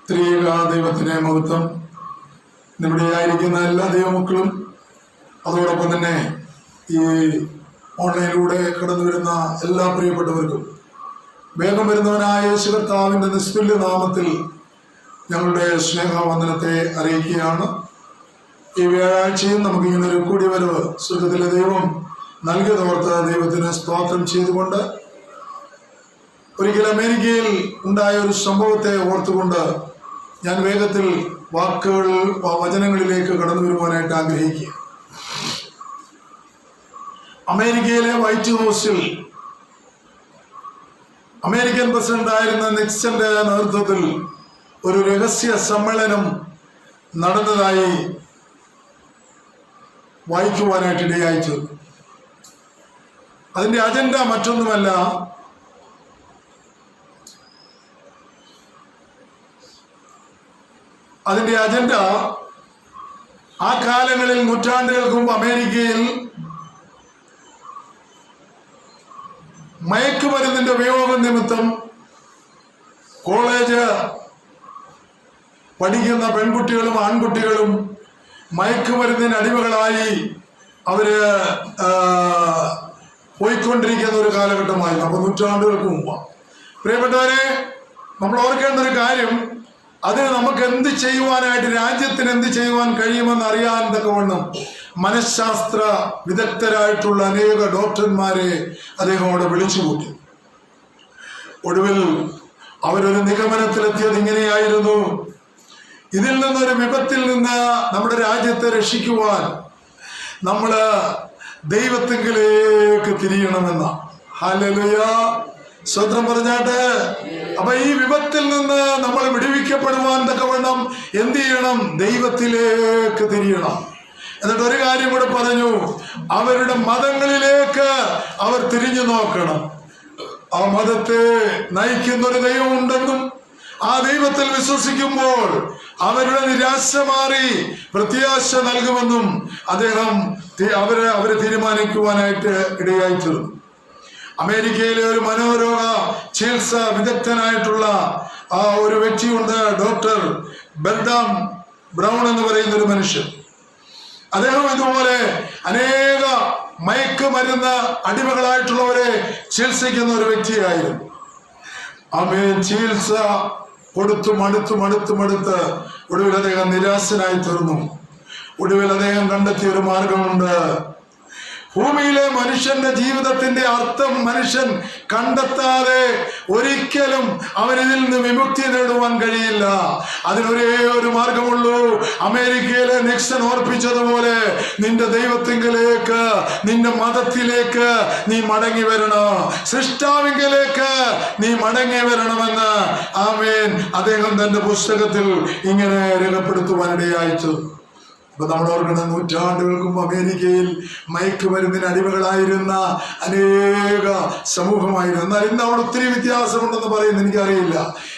ത്രിയേക ദൈവത്തിൻ്റെ മഹത്വം. ഇവിടെ ആയിരിക്കുന്ന എല്ലാ ദൈവമക്കളും അതോടൊപ്പം തന്നെ ഈ ഓൺലൈനിലൂടെ കടന്നു വരുന്ന എല്ലാ പ്രിയപ്പെട്ടവർക്കും വേഗം വരുന്നവനായ യേശു കർത്താവിൻ്റെ നിസ്തുല്യ നാമത്തിൽ ഞങ്ങളുടെ സ്നേഹവന്ദനത്തെ അറിയിക്കുകയാണ്. ഈ വ്യാഴാഴ്ചയും നമുക്കിങ്ങനൊരു കൂടിവരവ് സ്വർഗത്തിലെ ദൈവം നൽകിയതോർത്ത് ദൈവത്തിന് സ്തോത്രം ചെയ്തുകൊണ്ട് ഒരിക്കൽ അമേരിക്കയിൽ ഉണ്ടായ ഒരു സംഭവത്തെ ഓർത്തുകൊണ്ട് ഞാൻ വേഗത്തിൽ വചനങ്ങളിലേക്ക് കടന്നു വരുവാനായിട്ട് ആഗ്രഹിക്കുക. അമേരിക്കയിലെ വൈറ്റ് ഹൗസിൽ അമേരിക്കൻ പ്രസിഡന്റായിരുന്ന നിക്സന്റെ നേതൃത്വത്തിൽ ഒരു രഹസ്യ സമ്മേളനം നടന്നതായി വായിക്കുവാനായിട്ട് ഇടയായിച്ചു. അതിൻ്റെ അജണ്ട മറ്റൊന്നുമല്ല, അതിൻ്റെ അജണ്ട ആ കാലങ്ങളിൽ നൂറ്റാണ്ടുകൾക്ക് മുമ്പ് അമേരിക്കയിൽ മയക്കുമരുന്നിന്റെ ഉപയോഗം നിമിത്തം കോളേജ് പഠിക്കുന്ന പെൺകുട്ടികളും ആൺകുട്ടികളും മയക്കുമരുന്നിന് അടിമകളായി അവര് പോയിക്കൊണ്ടിരിക്കുന്ന ഒരു കാലഘട്ടമായിരുന്നു. അപ്പൊ നൂറ്റാണ്ടുകൾക്ക് മുമ്പ്. പ്രിയപ്പെട്ടവരെ, നമ്മൾ ഓർക്കേണ്ട ഒരു കാര്യം, അതിന് നമുക്ക് എന്ത് ചെയ്യുവാനായിട്ട്, രാജ്യത്തിന് എന്ത് ചെയ്യുവാൻ കഴിയുമെന്ന് അറിയാൻ തക്കവണ്ണം മനഃശാസ്ത്ര വിദഗ്ധരായിട്ടുള്ള അനേക ഡോക്ടർമാരെ അദ്ദേഹം അവിടെ വിളിച്ചുകൂട്ടി. ഒടുവിൽ അവരൊരു നിഗമനത്തിലെത്തിയത് ഇങ്ങനെയായിരുന്നു: ഇതിൽ നിന്നൊരു വിപത്തിൽ നിന്ന് നമ്മുടെ രാജ്യത്തെ രക്ഷിക്കുവാൻ നമ്മൾ ദൈവത്തിങ്കിലേക്ക് തിരിയണമെന്ന. ഹല്ലേലൂയ, സ്വത്രം പറഞ്ഞാട്ട്. അപ്പൊ ഈ വിപത്തിൽ നിന്ന് നമ്മൾ വിടുവിക്കപ്പെടുവാൻ തക്കവണ്ണം എന്ത് ചെയ്യണം? ദൈവത്തിലേക്ക് തിരിയണം. എന്നിട്ട് ഒരു കാര്യം കൂടെ പറഞ്ഞു, അവരുടെ മതങ്ങളിലേക്ക് അവർ തിരിഞ്ഞു നോക്കണം. ആ മതത്തെ നയിക്കുന്ന ഒരു ദൈവം ഉണ്ടെന്നും ആ ദൈവത്തിൽ വിശ്വസിക്കുമ്പോൾ അവരുടെ നിരാശ മാറി പ്രത്യാശ നൽകുമെന്നും അദ്ദേഹം അവരെ തീരുമാനിക്കുവാനായിട്ട് ഇടയായിത്തീർന്നു. അമേരിക്കയിലെ ഒരു മനോരോഗ ചികിത്സ വിദഗ്ധനായിട്ടുള്ള ആ ഒരു വ്യക്തിയുണ്ട്, ഡോക്ടർ ബെർഡാം ബ്രൗൺ എന്ന് പറയുന്ന ഒരു മനുഷ്യൻ. അദ്ദേഹം ഇതുപോലെ അനേക മയക്കുമരുന്ന് അടിമകളായിട്ടുള്ളവരെ ചികിത്സിക്കുന്ന ഒരു വ്യക്തിയായിരുന്നു. ചികിത്സ കൊടുത്തു മടുത്ത് ഒടുവിൽ അദ്ദേഹം നിരാശനായി തീർന്നു. ഒടുവിൽ അദ്ദേഹം കണ്ടെത്തിയ ഒരു മാർഗമുണ്ട്. ഭൂമിയിലെ മനുഷ്യന്റെ ജീവിതത്തിന്റെ അർത്ഥം മനുഷ്യൻ കണ്ടെത്താതെ ഒരിക്കലും അവനിതിൽ നിന്ന് വിമുക്തി നേടുവാൻ കഴിയില്ല. അതിനൊരേ ഒരു മാർഗമുള്ളൂ. അമേരിക്കയിലെ നിക്സൺ ഓർപ്പിച്ചതുപോലെ നിന്റെ ദൈവത്തിങ്കിലേക്ക്, നിന്റെ മതത്തിലേക്ക് നീ മടങ്ങി വരണം, സൃഷ്ടാവിങ്കിലേക്ക് നീ മടങ്ങി വരണമെന്ന് ആമേൻ അദ്ദേഹം തന്റെ പുസ്തകത്തിൽ ഇങ്ങനെ രേഖപ്പെടുത്തുവാനിടയായിച്ചു. അപ്പൊ നമ്മൾ ഓർക്കണം, നൂറ്റാണ്ടുകൾക്ക് മുമ്പ് അമേരിക്കയിൽ മയക്കുമരുന്നിന് അടിമകളായിരുന്ന അനേക സമൂഹമായിരുന്നു. എന്നാൽ ഇന്ന് അവിടെ ഒത്തിരി വ്യത്യാസമുണ്ടെന്ന് പറയുന്നത് എനിക്കറിയില്ല.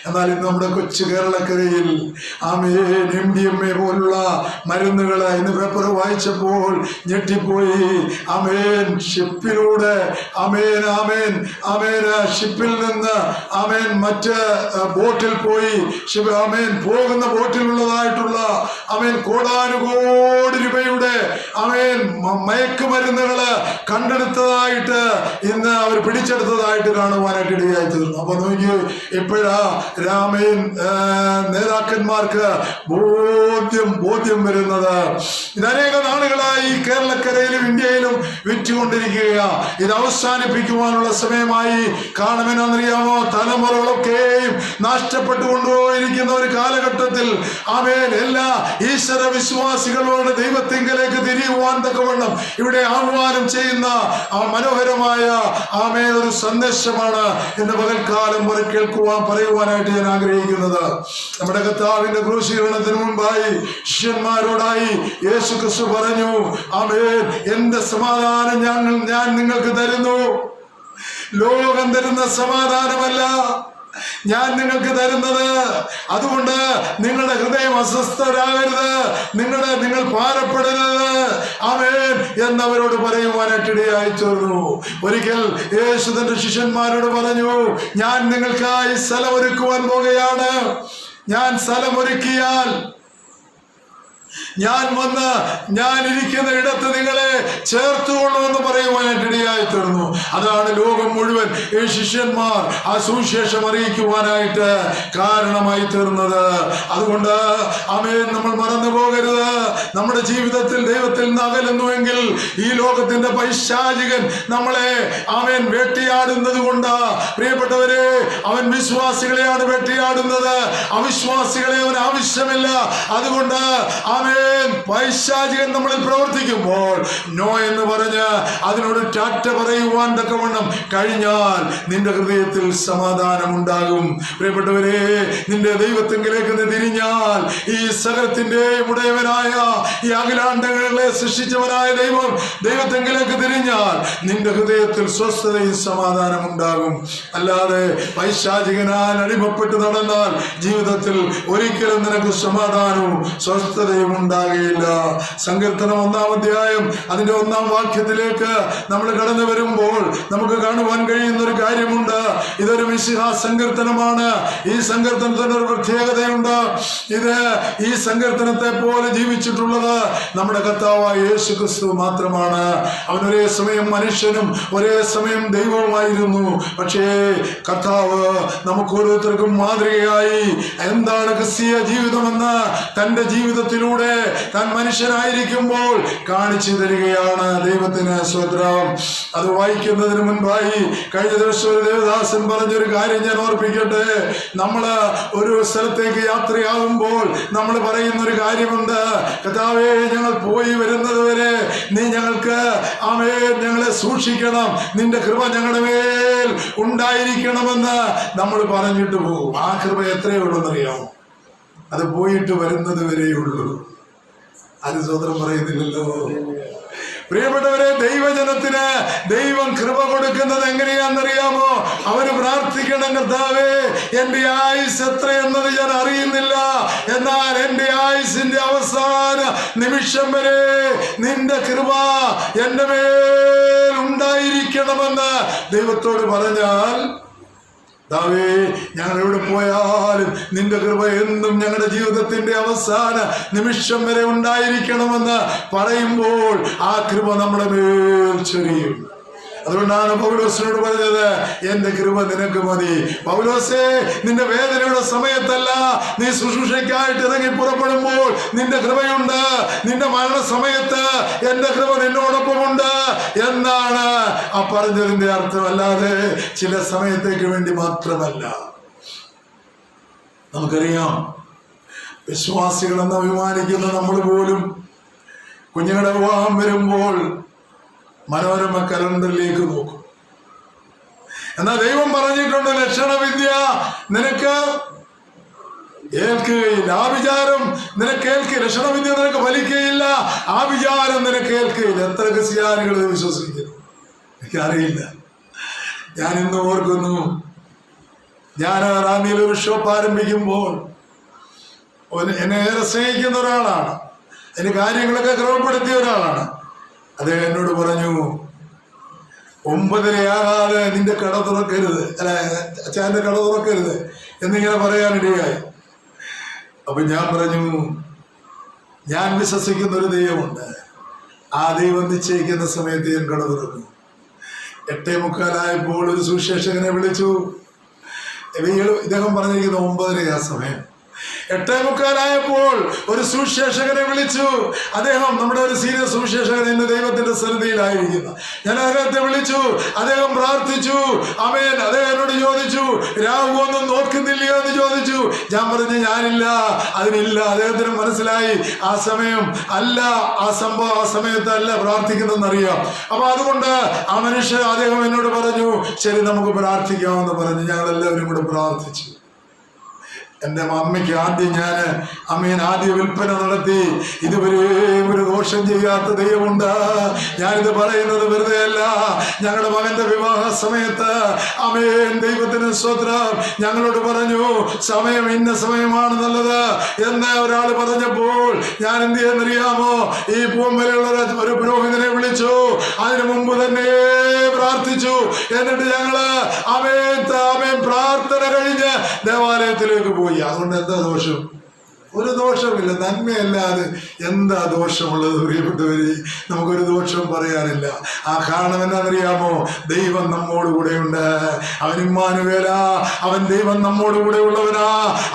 എന്നാൽ ഇന്ന് നമ്മുടെ കൊച്ചു കേരളക്കരയിൽ MDMA പോലുള്ള മരുന്നുകൾ ഇന്ന് പേപ്പർ വായിച്ചപ്പോൾ ഞെട്ടിപ്പോയി. ഷിപ്പിലൂടെ ഷിപ്പിൽ നിന്ന് മറ്റ് ബോട്ടിൽ പോയി പോകുന്ന ബോട്ടിലുള്ളതായിട്ടുള്ള കോടാനുകോടി രൂപയുടെ മയക്കുമരുന്നുകള് കണ്ടെടുത്തതായിട്ട് ഇന്ന് അവർ പിടിച്ചെടുത്തതായിട്ട് കാണുവാനായിട്ട് ഇടയായി തീർന്നു. അപ്പൊ നോക്കി, ഇപ്പോഴാ നേതാക്കന്മാർക്ക് ബോധ്യം വരുന്നത്. ഇത് അനേക നാളുകളായി കേരളക്കരയിലും ഇന്ത്യയിലും വിറ്റുകൊണ്ടിരിക്കുക. ഇത് അവസാനിപ്പിക്കുവാനുള്ള സമയമായി. കാണുമെന്നറിയാമോ, തലമുറകളൊക്കെയും നഷ്ടപ്പെട്ടുകൊണ്ടുപോയിരിക്കുന്ന ഒരു കാലഘട്ടത്തിൽ എല്ലാ ഈശ്വര വിശ്വാസികളോട് ദൈവത്തിങ്കലേക്ക് തിരിയുവാൻ തക്കവണ്ണം ഇവിടെ ആഹ്വാനം ചെയ്യുന്ന ആ മനോഹരമായ ഒരു സന്ദേശമാണ് ഇന്ന് പകൽക്കാലം വരെ പറയുവാനായിട്ട് ഞാൻ ആഗ്രഹിക്കുന്നത്. നമ്മുടെ കർത്താവിന്റെ ക്രൂശീകരണത്തിന് മുൻപായി ശിഷ്യന്മാരോടായി യേശു ക്രിസ്തു പറഞ്ഞു, എന്റെ സമാധാനം ഞാൻ നിങ്ങൾക്ക് തരുന്നു, ലോകം തരുന്ന സമാധാനമല്ല. ഞാൻ നിങ്ങൾക്ക് തരുന്നത്. അതുകൊണ്ട് നിങ്ങളുടെ ഹൃദയം അസ്വസ്ഥരാകരുത്, നിങ്ങൾ ഭാരപ്പെടരുത്. ആമേൻ എന്നവരോട് പറയുവാനായിട്ടിടയായി തീർന്നു. ഒരിക്കൽ യേശു തന്റെ ശിഷ്യന്മാരോട് പറഞ്ഞു, ഞാൻ നിങ്ങൾക്കായി സ്ഥലമൊരുക്കുവാൻ പോകുകയാണ്. ഞാൻ സ്ഥലമൊരുക്കിയാൽ ഞാൻ വന്ന് ഞാൻ ഇരിക്കുന്ന ഇടത്ത് നിങ്ങളെ ചേർത്തുകൊള്ളുമെന്ന് പറയുവാനായിട്ടിടയായി തീർന്നു. അതാണ് ലോകം മുഴുവൻ ഈ ശിഷ്യന്മാർ ആ സുവിശേഷം അറിയിക്കുവാനായിട്ട് കാരണമായി തീർന്നത്. അതുകൊണ്ട് ആമേൻ, നമ്മൾ മറന്നു പോകരുത്. നമ്മുടെ ജീവിതത്തിൽ ദൈവത്തിൽ നിന്ന് അകലുന്നുവെങ്കിൽ ഈ ലോകത്തിന്റെ പൈശാചികൻ നമ്മളെ ആമേൻ വേട്ടയാടുന്നത് കൊണ്ട്, പ്രിയപ്പെട്ടവരെ, അവൻ വിശ്വാസികളെയാണ് വേട്ടയാടുന്നത്, അവിശ്വാസികളെ അവൻ ആവശ്യമില്ല. അതുകൊണ്ട് ആമേൻ, പൈശാചികൻ നമ്മളിൽ പ്രവർത്തിക്കുമ്പോൾ നോ എന്ന് പറഞ്ഞ് അതിനോട് ടാറ്റ പറയുവാൻ തക്കവണ്ണം കഴിഞ്ഞാൽ നിന്റെ ഹൃദയത്തിൽ സമാധാനം ഉണ്ടാകും. പ്രിയപ്പെട്ടവരെ, നിന്റെ ദൈവത്തെങ്കിലേക്ക് തിരിഞ്ഞാൽ, ഈ സകലത്തിന്റെ ഉടയവനായ ഈ അഖിലാണ്ടങ്ങളെ സൃഷ്ടിച്ചവനായ ദൈവത്തെങ്കിലേക്ക് തിരിഞ്ഞാൽ നിന്റെ ഹൃദയത്തിൽ സ്വസ്ഥതയും സമാധാനം ഉണ്ടാകും. അല്ലാതെ പൈശാചികനാൽ അടിമപ്പെട്ട് നടന്നാൽ ജീവിതത്തിൽ ഒരിക്കലും നിനക്ക് സമാധാനവും സ്വസ്ഥതയും ഉണ്ടാകുകയില്ല. സങ്കീർത്തനം 1-ാം അധ്യായം അതിന്റെ 1-ാം വാക്യത്തിലേക്ക് നമ്മൾ കടന്നു വരുമ്പോൾ നമുക്ക് കാണുവാൻ കഴിയുന്ന ഒരു കാര്യമുണ്ട്. ഇതൊരു മിശിഹാ സങ്കീർത്തനമാണ്. ഈ സങ്കീർത്തനത്തിന് ഒരു പ്രത്യേകതയുണ്ട്. ഈ സങ്കീർത്തനത്തെ പോലെ ജീവിച്ചിട്ടുള്ളത് നമ്മുടെ കർത്താവായ യേശു ക്രിസ്തു മാത്രമാണ്. അവൻ ഒരേ സമയം മനുഷ്യനും ഒരേ സമയം ദൈവവുമായിരുന്നു. പക്ഷേ കർത്താവ് നമുക്ക് ഓരോരുത്തർക്കും മാതൃകയായി എന്താണ് ക്രിസ്തീയ ജീവിതമെന്ന് തന്റെ ജീവിതത്തിലൂടെ താൻ മനുഷ്യനായിരിക്കുമ്പോൾ കാണിച്ചു തരികയാണ്. ദൈവത്തിന് സ്വത്രം. അത് വായിക്കുന്നതിന് മുൻപായി കഴിഞ്ഞ ദിവസം ഒരു ദേവദാസൻ പറഞ്ഞൊരു കാര്യം ഞാൻ ഓർപ്പിക്കട്ടെ. നമ്മള് ഒരു സ്ഥലത്തേക്ക് യാത്രയാകുമ്പോൾ നമ്മൾ പറയുന്നൊരു കാര്യമുണ്ട്, കർത്താവേ, ഞങ്ങൾ പോയി വരുന്നത് വരെ നീ ഞങ്ങൾക്ക് ഞങ്ങളെ സൂക്ഷിക്കണം, നിന്റെ കൃപ ഞങ്ങളുടെ മേൽ ഉണ്ടായിരിക്കണമെന്ന് നമ്മൾ പറഞ്ഞിട്ട് പോകും. ആ കൃപ എത്രയേ ഉള്ളൂന്നറിയാമോ? അത് പോയിട്ട് വരുന്നത് വരെയുള്ളൂ. അത് സ്വതന്ത്രം പറയുന്നില്ലല്ലോ. പ്രിയപ്പെട്ടവരെ, ദൈവജനത്തിന് ദൈവം കൃപ കൊടുക്കുന്നത് എങ്ങനെയാണെന്നറിയാമോ? അവന് പ്രാർത്ഥിക്കണം, കർത്താവേ, എന്റെ ആയുസ് എത്രയെന്നത് ഞാൻ അറിയുന്നില്ല, എന്നാൽ എന്റെ ആയുസിന്റെ അവസാന നിമിഷം വരെ നിന്റെ കൃപ എന്റെ മേൽ ഉണ്ടായിരിക്കണമെന്ന് ദൈവത്തോട് പറഞ്ഞാൽ, കർത്താവേ, ഞങ്ങൾ എവിടെ പോയാലും നിന്റെ കൃപ എന്നും ഞങ്ങളുടെ ജീവിതത്തിന്റെ അവസാന നിമിഷം വരെ ഉണ്ടായിരിക്കണമെന്ന് പറയുമ്പോൾ ആ കൃപ നമ്മുടെ മേൽ ചൊരിയും. അതുകൊണ്ടാണ് പൗലോസിനോട് പറഞ്ഞത്, എന്റെ കൃപ നിനക്ക് മതി. പൗലോസേ, നിന്റെ വേദനയുടെ സമയത്തല്ല, നീ ശുശ്രൂഷയ്ക്കായിട്ട് ഇറങ്ങി പുറപ്പെടുമ്പോൾ നിന്റെ കൃപയുണ്ട്. നിന്റെ മരണസമയത്ത് എന്റെ കൃപ നിന്നോടൊപ്പമുണ്ട് എന്നാണ് ആ പറഞ്ഞതിന്റെ അർത്ഥം. അല്ലാതെ ചില സമയത്തേക്ക് വേണ്ടി മാത്രമല്ല. നമുക്കറിയാം, വിശ്വാസികളെന്ന് അഭിമാനിക്കുന്ന നമ്മൾ പോലും കുഞ്ഞുങ്ങളുടെ വിവാഹം വരുമ്പോൾ മനോരമ കലണ്ടറിലേക്ക് നോക്കും. എന്നാൽ ദൈവം പറഞ്ഞിട്ടുണ്ട്, ലക്ഷണവിദ്യ നിനക്ക് ഏൽക്കുകയില്ല, ആഭിചാരം നിനക്ക് ഏൽക്കുകയില്ല, ലക്ഷണവിദ്യ നിനക്ക് ഫലിക്കുകയില്ല, ആഭിചാരം നിനക്ക് ഏൽക്കുകയില്ല. എത്ര ക്രിസ്ത്യാനികൾ വിശ്വസിക്കുന്നു എനിക്കറിയില്ല. ഞാൻ ഇന്ന് ഓർക്കുന്നു, ഞാൻ റാന്നിയിൽ ഒരു ഷോപ്പ് ആരംഭിക്കുമ്പോൾ എന്നെ ഏറെ സ്നേഹിക്കുന്ന ഒരാളാണ്, എന്റെ കാര്യങ്ങളൊക്കെ ക്രമപ്പെടുത്തിയ ഒരാളാണ്. അദ്ദേഹം എന്നോട് പറഞ്ഞു, 9:30 നിന്റെ കട തുറക്കരുത്, അച്ഛൻ്റെ കട തുറക്കരുത് എന്നിങ്ങനെ പറയാനിടയായി. അപ്പൊ ഞാൻ പറഞ്ഞു, ഞാൻ വിശ്വസിക്കുന്ന ഒരു ദൈവമുണ്ട്, ആ ദൈവം നിശ്ചയിക്കുന്ന സമയത്ത് ഞാൻ കട തുറക്കും. 8:45 ഒരു സുവിശേഷകനെ വിളിച്ചു. ഇദ്ദേഹം പറഞ്ഞിരിക്കുന്ന 9:30 ആ സമയം. 8:45 ഒരു സുവിശേഷകനെ വിളിച്ചു. അദ്ദേഹം നമ്മുടെ ഒരു സീനിയർ സുവിശേഷകൻ, ഇന്ന് ദൈവത്തിന്റെ സന്നിധിയിലായിരിക്കുന്നു. ഞാൻ അദ്ദേഹത്തെ വിളിച്ചു, അദ്ദേഹം പ്രാർത്ഥിച്ചു. ആമേൻ. അദ്ദേഹം എന്നോട് ചോദിച്ചു, രാഹു ഒന്നും നോക്കുന്നില്ലയോ എന്ന് ചോദിച്ചു. ഞാൻ പറഞ്ഞു, ഞാനില്ല, അതിനില്ല. അദ്ദേഹത്തിന് മനസ്സിലായി ആ സമയം അല്ല, ആ സംഭവം ആ സമയത്തല്ല പ്രാർത്ഥിക്കുന്നതെന്നറിയാം. അപ്പൊ അതുകൊണ്ട് ആ മനുഷ്യൻ അദ്ദേഹം എന്നോട് പറഞ്ഞു, ശരി നമുക്ക് പ്രാർത്ഥിക്കാമെന്ന് പറഞ്ഞു. ഞങ്ങളെല്ലാവരും കൂടെ പ്രാർത്ഥിച്ചു. എൻ്റെ അമ്മയ്ക്ക് ആദ്യം ആദ്യ വിൽപ്പന നടത്തി. ഇതുവരെ ഒരു ദോഷം ചെയ്യാത്ത ദൈവമുണ്ട്. ഞാനിത് പറയുന്നത് വെറുതെ അല്ല. ഞങ്ങളുടെ മകന്റെ വിവാഹ സമയത്ത് ദൈവത്തിന് സ്തോത്രം ഞങ്ങളോട് പറഞ്ഞു, സമയം ഇന്ന സമയമാണ് നല്ലത് എന്ന് ഒരാൾ പറഞ്ഞപ്പോൾ ഞാൻ എന്ത് ചെയ്യുന്നറിയാമോ? ഈ പൂവമ്പലുള്ള ഒരു പുരോഹിതനെ വിളിച്ചു. അതിനു മുമ്പ് തന്നെ പ്രാർത്ഥിച്ചു. എന്നിട്ട് ഞങ്ങള് പ്രാർത്ഥന കഴിഞ്ഞ് ദേവാലയത്തിലേക്ക് പോയി. അതുകൊണ്ട് എന്താ ദോഷം? ഒരു ദോഷമില്ല. നന്മയല്ലാതെ എന്താ ദോഷമുള്ളത്? പ്രിയപ്പെട്ടവരെ, നമുക്കൊരു ദോഷവും പറയാനില്ല. കാരണം എന്താണെന്നറിയാമോ? ദൈവം നമ്മോട് കൂടെയുണ്ട്. അവൻ ഇമ്മാനുവേല, അവൻ ദൈവം നമ്മോട് കൂടെ ഉള്ളവനാ.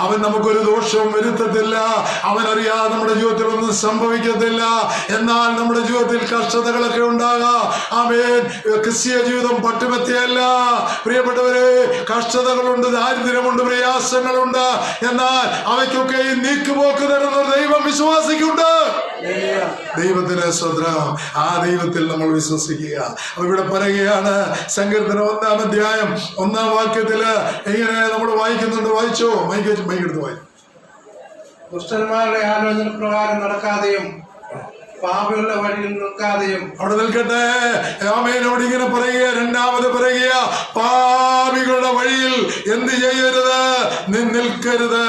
അവൻ നമുക്കൊരു ദോഷവും വരുത്തത്തില്ല. അവനറിയാതെ നമ്മുടെ ജീവിതത്തിൽ ഒന്നും സംഭവിക്കത്തില്ല. എന്നാൽ നമ്മുടെ ജീവിതത്തിൽ കഷ്ടതകളൊക്കെ ഉണ്ടാകാം. ക്രിസ്തീയ ജീവിതം പട്ടുമെത്തിയല്ല പ്രിയപ്പെട്ടവരെ. കഷ്ടതകളുണ്ട്, ദാരിദ്ര്യമുണ്ട്, പ്രയാസങ്ങളുണ്ട്. എന്നാൽ അവയ്ക്കൊക്കെ നീക്കുപോക്ക് തരുന്ന ദൈവം വിശ്വാസിക്കുണ്ട്. ദൈവത്തിന് സ്തോത്രം. ആ ദൈവത്തിൽ നമ്മൾ വിശ്വസിക്കുക. ഇവിടെ പറയുകയാണ്, സങ്കീർത്തനം 1-ാം അധ്യായം 1-ാം വാക്യത്തില് ഇങ്ങനെ നമ്മൾ വായിക്കുന്നുണ്ട്. വായിച്ചോ? മൈക്കെടുത്ത് വായിക്കും. ദുഷ്ടന്മാരുടെ ആലോചന പ്രകാരം നടക്കാതെയും പാപികളുടെ വഴിയിൽ നിൽക്കാതെയും. അവിടെ നിൽക്കട്ടെ. ആമേനോട് ഇങ്ങനെ പറയുക. രണ്ടാമത് പറയുക, പാപികളുടെ വഴിയിൽ എന്ത് ചെയ്യരുത്? നിൽക്കരുത്.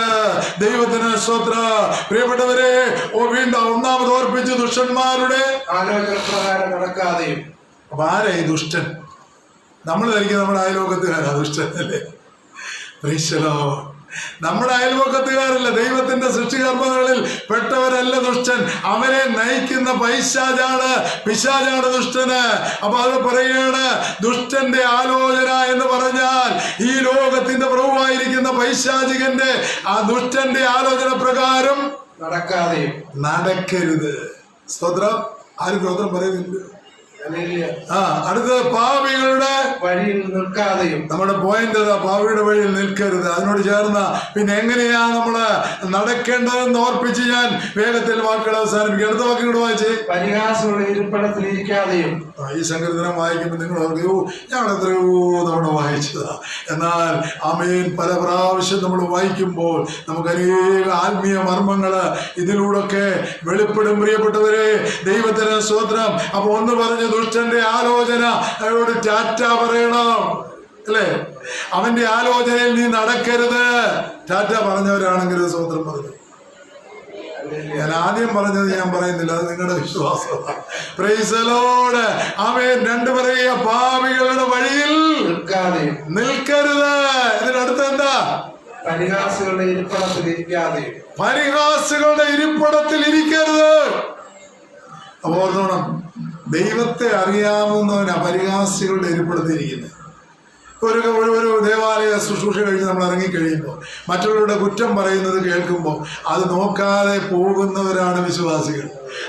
ദൈവത്തിന് സ്തോത്രം. പ്രിയപ്പെട്ടവരെ, വീണ്ടും ഒന്നാമത് ഓർപ്പിച്ചു, ദുഷ്ടന്മാരുടെ ആലോചന പ്രകാരം നടക്കാതെയും. അപ്പൊ ആരാ ഈ ദുഷ്ടൻ? നമ്മൾ ധരിക്കുക നമ്മുടെ അയൽവക്കത്തുകാരാ ദുഷ്ടൻ അല്ലേ? പ്രീശലോ, നമ്മുടെ അയൽവക്കത്തുകാരല്ല, ദൈവത്തിന്റെ സൃഷ്ടികർമ്മങ്ങളിൽ പെട്ടവരല്ല ദുഷ്ടൻ. അവനെ നയിക്കുന്ന പിശാചാണ് ദുഷ്ടന്. അപ്പൊ അത് പറയുകയാണ്, ദുഷ്ടന്റെ ആലോചന എന്ന് പറഞ്ഞാൽ ഈ ലോകത്തിന്റെ പ്രഭുവായിരിക്കുന്ന പൈശാചികന്റെ ആ ദുഷ്ടന്റെ ആലോചന പ്രകാരം നടക്കരുത്. സ്തോത്രം. ആരും സ്തോത്രം പറയുന്നില്ല. അടുത്തത്, പാപികളുടെ വഴിയിൽ നിൽക്കാതെയും. നമ്മുടെ പോയിന്റ് പാപിയുടെ വഴിയിൽ നിൽക്കരുത്. അതിനോട് ചേർന്ന പിന്നെ എങ്ങനെയാ നമ്മള് നടക്കേണ്ടതെന്ന് ഓർപ്പിച്ച് ഞാൻ വേഗത്തിൽ വാക്കുകൾ അവസാനിപ്പിക്കും. അടുത്ത വാക്കുകൾ വായിച്ച്, പരിഹാസമുള്ള ഇരിപ്പിടത്തിൽ ഇരിക്കാതെയും. ഈ സങ്കീർത്തനം വായിക്കുമ്പോൾ നിങ്ങൾ ഓർക്കൂ, ഞങ്ങൾ എത്രയോ തവണ വായിച്ചതാ. എന്നാൽ പല പ്രാവശ്യം നമ്മൾ വായിക്കുമ്പോൾ നമുക്ക് അനേക ആത്മീയ മർമ്മങ്ങള് ഇതിലൂടെ വെളിപ്പെടും. പ്രിയപ്പെട്ടവരെ, ദൈവത്തിന് സ്തോത്രം. അപ്പൊ ഒന്ന് പറഞ്ഞു, ദുഷ്ടന്റെ ആലോചന അവരോട് ടാറ്റ പറയണം അല്ലേ? അവന്റെ ആലോചനയിൽ നീ നടക്കരുത്. ടാറ്റ പറഞ്ഞവരാണെങ്കിൽ സ്തോത്രം പറഞ്ഞു. ഞാൻ ആദ്യം പറഞ്ഞത് ഞാൻ പറയുന്നില്ല, അത് നിങ്ങളുടെ വിശ്വാസമാണ്. Praise the Lord. ആമേൻ. രണ്ട് പറയുക, പാപികളുടെ വഴിയിൽ നിൽക്കരുത്. ഇതിനടുത്ത് എന്താ? പരിഹാസികളുടെ ഇരിപ്പിടത്തിൽ ഇരിക്കരുത്. അപ്പൊ ഓർത്തോണം, ദൈവത്തെ അറിയാവുന്നവനാ പരിഹാസികളുടെ ഇരിപ്പിടത്തിരിക്കുന്നത്. ഒരു ദേവാലയ ശുശ്രൂഷ കഴിഞ്ഞ് നമ്മൾ ഇറങ്ങിക്കഴിയുമ്പോൾ മറ്റുള്ളവരുടെ കുറ്റം പറയുന്നത് കേൾക്കുമ്പോൾ അത് നോക്കാതെ പോകുന്നവരാണ് വിശ്വാസികൾ.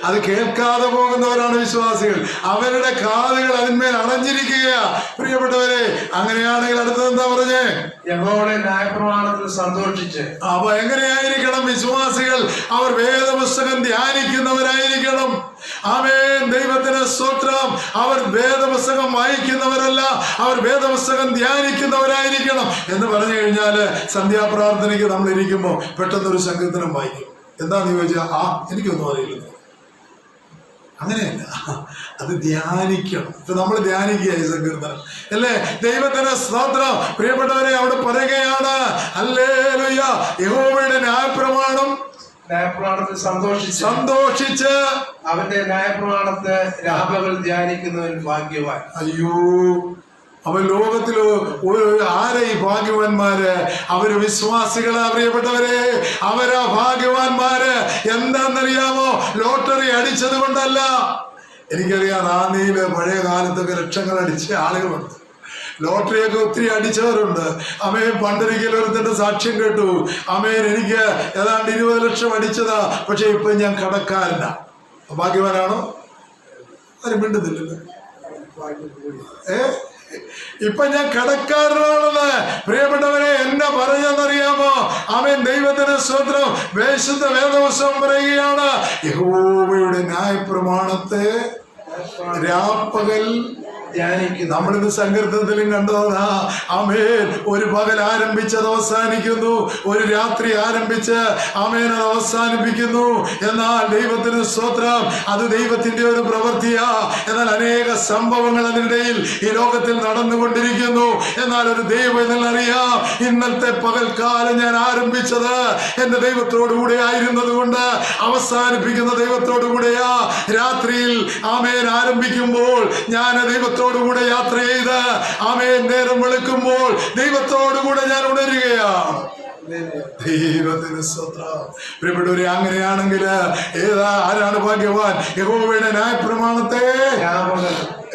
അത് കേൾക്കാതെ പോകുന്നവരാണ് വിശ്വാസികൾ. അവരുടെ കാതുകൾ അതിന്മേൽ അടഞ്ഞിരിക്കുകയാ. പ്രിയപ്പെട്ടവരെ, അങ്ങനെയാണെങ്കിൽ അടുത്തത് എന്താ പറഞ്ഞേ? യഹോവയുടെ ന്യായപ്രമാണത്തിൽ സന്തോഷിച്ച്. അപ്പൊ എങ്ങനെയായിരിക്കണം വിശ്വാസികൾ? അവർ വേദപുസ്തകം ധ്യാനിക്കുന്നവരായിരിക്കണം. ആമേൻ. ദൈവത്തിന് സ്തോത്രം. അവർ വേദപുസ്തകം വായിക്കുന്നവരല്ല, അവർ വേദപുസ്തകം ധ്യാനിക്കുന്നവരായിരിക്കണം. എന്ന് പറഞ്ഞു കഴിഞ്ഞാല് സന്ധ്യാപ്രാർത്ഥനയ്ക്ക് നമ്മൾ ഇരിക്കുമ്പോൾ പെട്ടെന്നൊരു സങ്കീർത്തനം വായിക്കും. എന്താന്ന് ചോദിച്ചാൽ എനിക്കൊന്നും അറിയില്ല. അങ്ങനെയല്ല, അത് ധ്യാനിക്കണം. ഇപ്പൊ നമ്മൾ ധ്യാനിക്കുക ഈ സങ്കീർത്തനം അല്ലേ? ദൈവത്തിന്റെ സ്തോത്രം. പ്രിയപ്പെട്ടവരെ, അവിടെ പറയുകയാണ്, ഹല്ലേലൂയ, യഹോവയുടെ ന്യായപ്രമാണത്തിൽ സന്തോഷിച്ച് അവന്റെ ന്യായപ്രമാണത്തെ രാപകൽ ധ്യാനിക്കുന്നവൻ ഭാഗ്യവാൻ. അയ്യോ, അവൻ ലോകത്തില് ആരെ ഈ ഭാഗ്യവാന്മാര്? അവര് വിശ്വാസികളാ. പ്രിയപ്പെട്ടവരെ, അവരാ ഭാഗ്യവാന്മാര്. എന്താണെന്നറിയാമോ? ലോട്ടറി അടിച്ചത് കൊണ്ടല്ല. എനിക്കറിയാം, റാന്നിയില് പഴയ കാലത്തൊക്കെ ലക്ഷങ്ങൾ അടിച്ച ആളുകളുണ്ട്. ലോട്ടറിയൊക്കെ ഒത്തിരി അടിച്ചവരുണ്ട്. പണ്ടൊരിക്കൽ ഒരുത്തന്റെ സാക്ഷ്യം കേട്ടു. എനിക്ക് ഏതാണ്ട് 20 ലക്ഷം അടിച്ചതാ, പക്ഷെ ഇപ്പൊ ഞാൻ കടക്കാരനാ. ഭാഗ്യവാനാണോ? ആരും മിണ്ടുന്നില്ലല്ലോ. ഇപ്പൊ ഞാൻ കടക്കാരനാണെന്ന്. പ്രിയപ്പെട്ടവരെ, എന്നെ പറഞ്ഞെന്നറിയാമോ? ദൈവത്തിന് സ്തോത്രം. വിശുദ്ധ വേദപുസ്തകം പറയുകയാണ്, യഹോവയുടെ ന്യായപ്രമാണത്തെ രാപ്പകൽ ധ്യാനിക്കുന്നു. നമ്മളിന്ന് സങ്കീർത്തനത്തിലും കണ്ടതാ, ആമേൻ, ഒരു പകൽ ആരംഭിച്ചത് അവസാനിക്കുന്നു, ഒരു രാത്രി ആരംഭിച്ച് ആമേൻ അത് അവസാനിപ്പിക്കുന്നു. എന്നാൽ ദൈവത്തിന് സ്തോത്രം, അത് ദൈവത്തിന്റെ ഒരു പ്രവൃത്തിയാ. എന്നാൽ അനേക സംഭവങ്ങൾ അതിനിടയിൽ ഈ ലോകത്തിൽ നടന്നുകൊണ്ടിരിക്കുന്നു. എന്നാൽ ഒരു ദൈവം എന്നറിയാം, ഇന്നത്തെ പകൽക്കാലം ഞാൻ ആരംഭിച്ചത് എന്റെ ദൈവത്തോടു കൂടെ ആയിരുന്നത് കൊണ്ട് അവസാനിപ്പിക്കുന്ന ദൈവത്തോടു കൂടെയാ. രാത്രിയിൽ ആമേൻ ആരംഭിക്കുമ്പോൾ ഞാൻ ദൈവത്തോടു കൂടെ യാത്ര ചെയ്ത് ആമേൻ നേരം വെളുക്കുമ്പോൾ ദൈവത്തോടു കൂടെ ഞാൻ ഉണരുകയാണ്. ദൈവത്തിന് സ്തോത്രം. പ്രിയപ്പെട്ടവരെ, അങ്ങനെയാണെങ്കിൽ ആരാണ് ഭാഗ്യവാൻ? യഹോവയുടെ ന്യായപ്രമാണത്തെ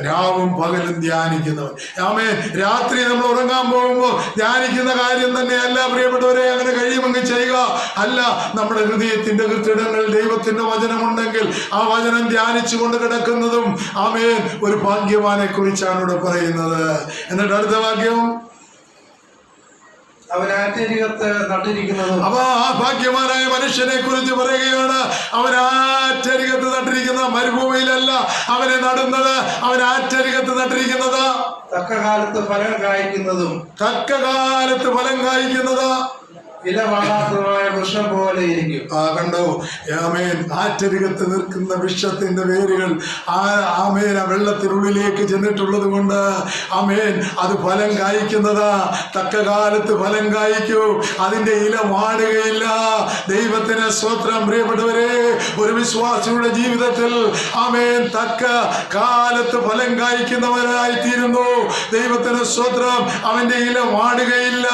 രാവും പകലും ധ്യാനിക്കുന്നവൻ. ആമേൻ. രാത്രി നമ്മൾ ഉറങ്ങാൻ പോകുമ്പോൾ ധ്യാനിക്കുന്ന കാര്യം തന്നെയല്ല പ്രിയപ്പെട്ടവരെ, അങ്ങനെ കഴിയുമെങ്കിൽ ചെയ്യുക. അല്ല, നമ്മുടെ ഹൃദയത്തിന്റെ കൃത്യങ്ങളിൽ ദൈവത്തിന്റെ വചനമുണ്ടെങ്കിൽ ആ വചനം ധ്യാനിച്ചു കൊണ്ട് കിടക്കുന്നതും ആമേൻ ഒരു ഭാഗ്യവാനെ കുറിച്ചാണ് ഇവിടെ പറയുന്നത്. എന്നിട്ട് അടുത്ത വാക്യം, അവൻ ആറ്റരികത്ത് നട്ടിരിക്കുന്നതും. അപ്പൊ ആ ഭാഗ്യവാനായ മനുഷ്യനെ കുറിച്ച് പറയുകയാണ്. അവൻ ആറ്റരികത്ത് നട്ടിരിക്കുന്ന, മരുഭൂമിയിലല്ല അവനെ നടുന്നത്, അവൻ ആറ്റരികത്ത് നട്ടിരിക്കുന്നത്. തക്ക കാലത്ത് ഫലം കായ്ക്കുന്നതും. തക്ക കാലത്ത് ഫലം കായ്ക്കുന്നത്. ഇല വാടാത്തതുമായ വൃക്ഷം പോലെ ഇരിക്കും. കണ്ടോ? ആമേൻ. ആറ്റരികത്ത് നിൽക്കുന്ന വൃക്ഷത്തിന്റെ വേരുകൾ ആമേൻ ആ വെള്ളത്തിനുള്ളിലേക്ക് ചെന്നിട്ടുള്ളത് കൊണ്ട് ആമേൻ അത് ഫലം കായ്ക്കുന്നതാ. തക്ക കാലത്ത് ഫലം കായ്ക്കൂ, അതിന്റെ ഇല വാടുകയില്ല. ദൈവത്തിന് സ്തോത്രം. പ്രിയപ്പെട്ടവരെ, ഒരു വിശ്വാസിയുടെ ജീവിതത്തിൽ ആമേൻ തക്ക കാലത്ത് ഫലം കായ്ക്കുന്നവരായി തീരുന്നു. ദൈവത്തിന് സ്തോത്രം. അവന്റെ ഇല വാടുകയില്ല.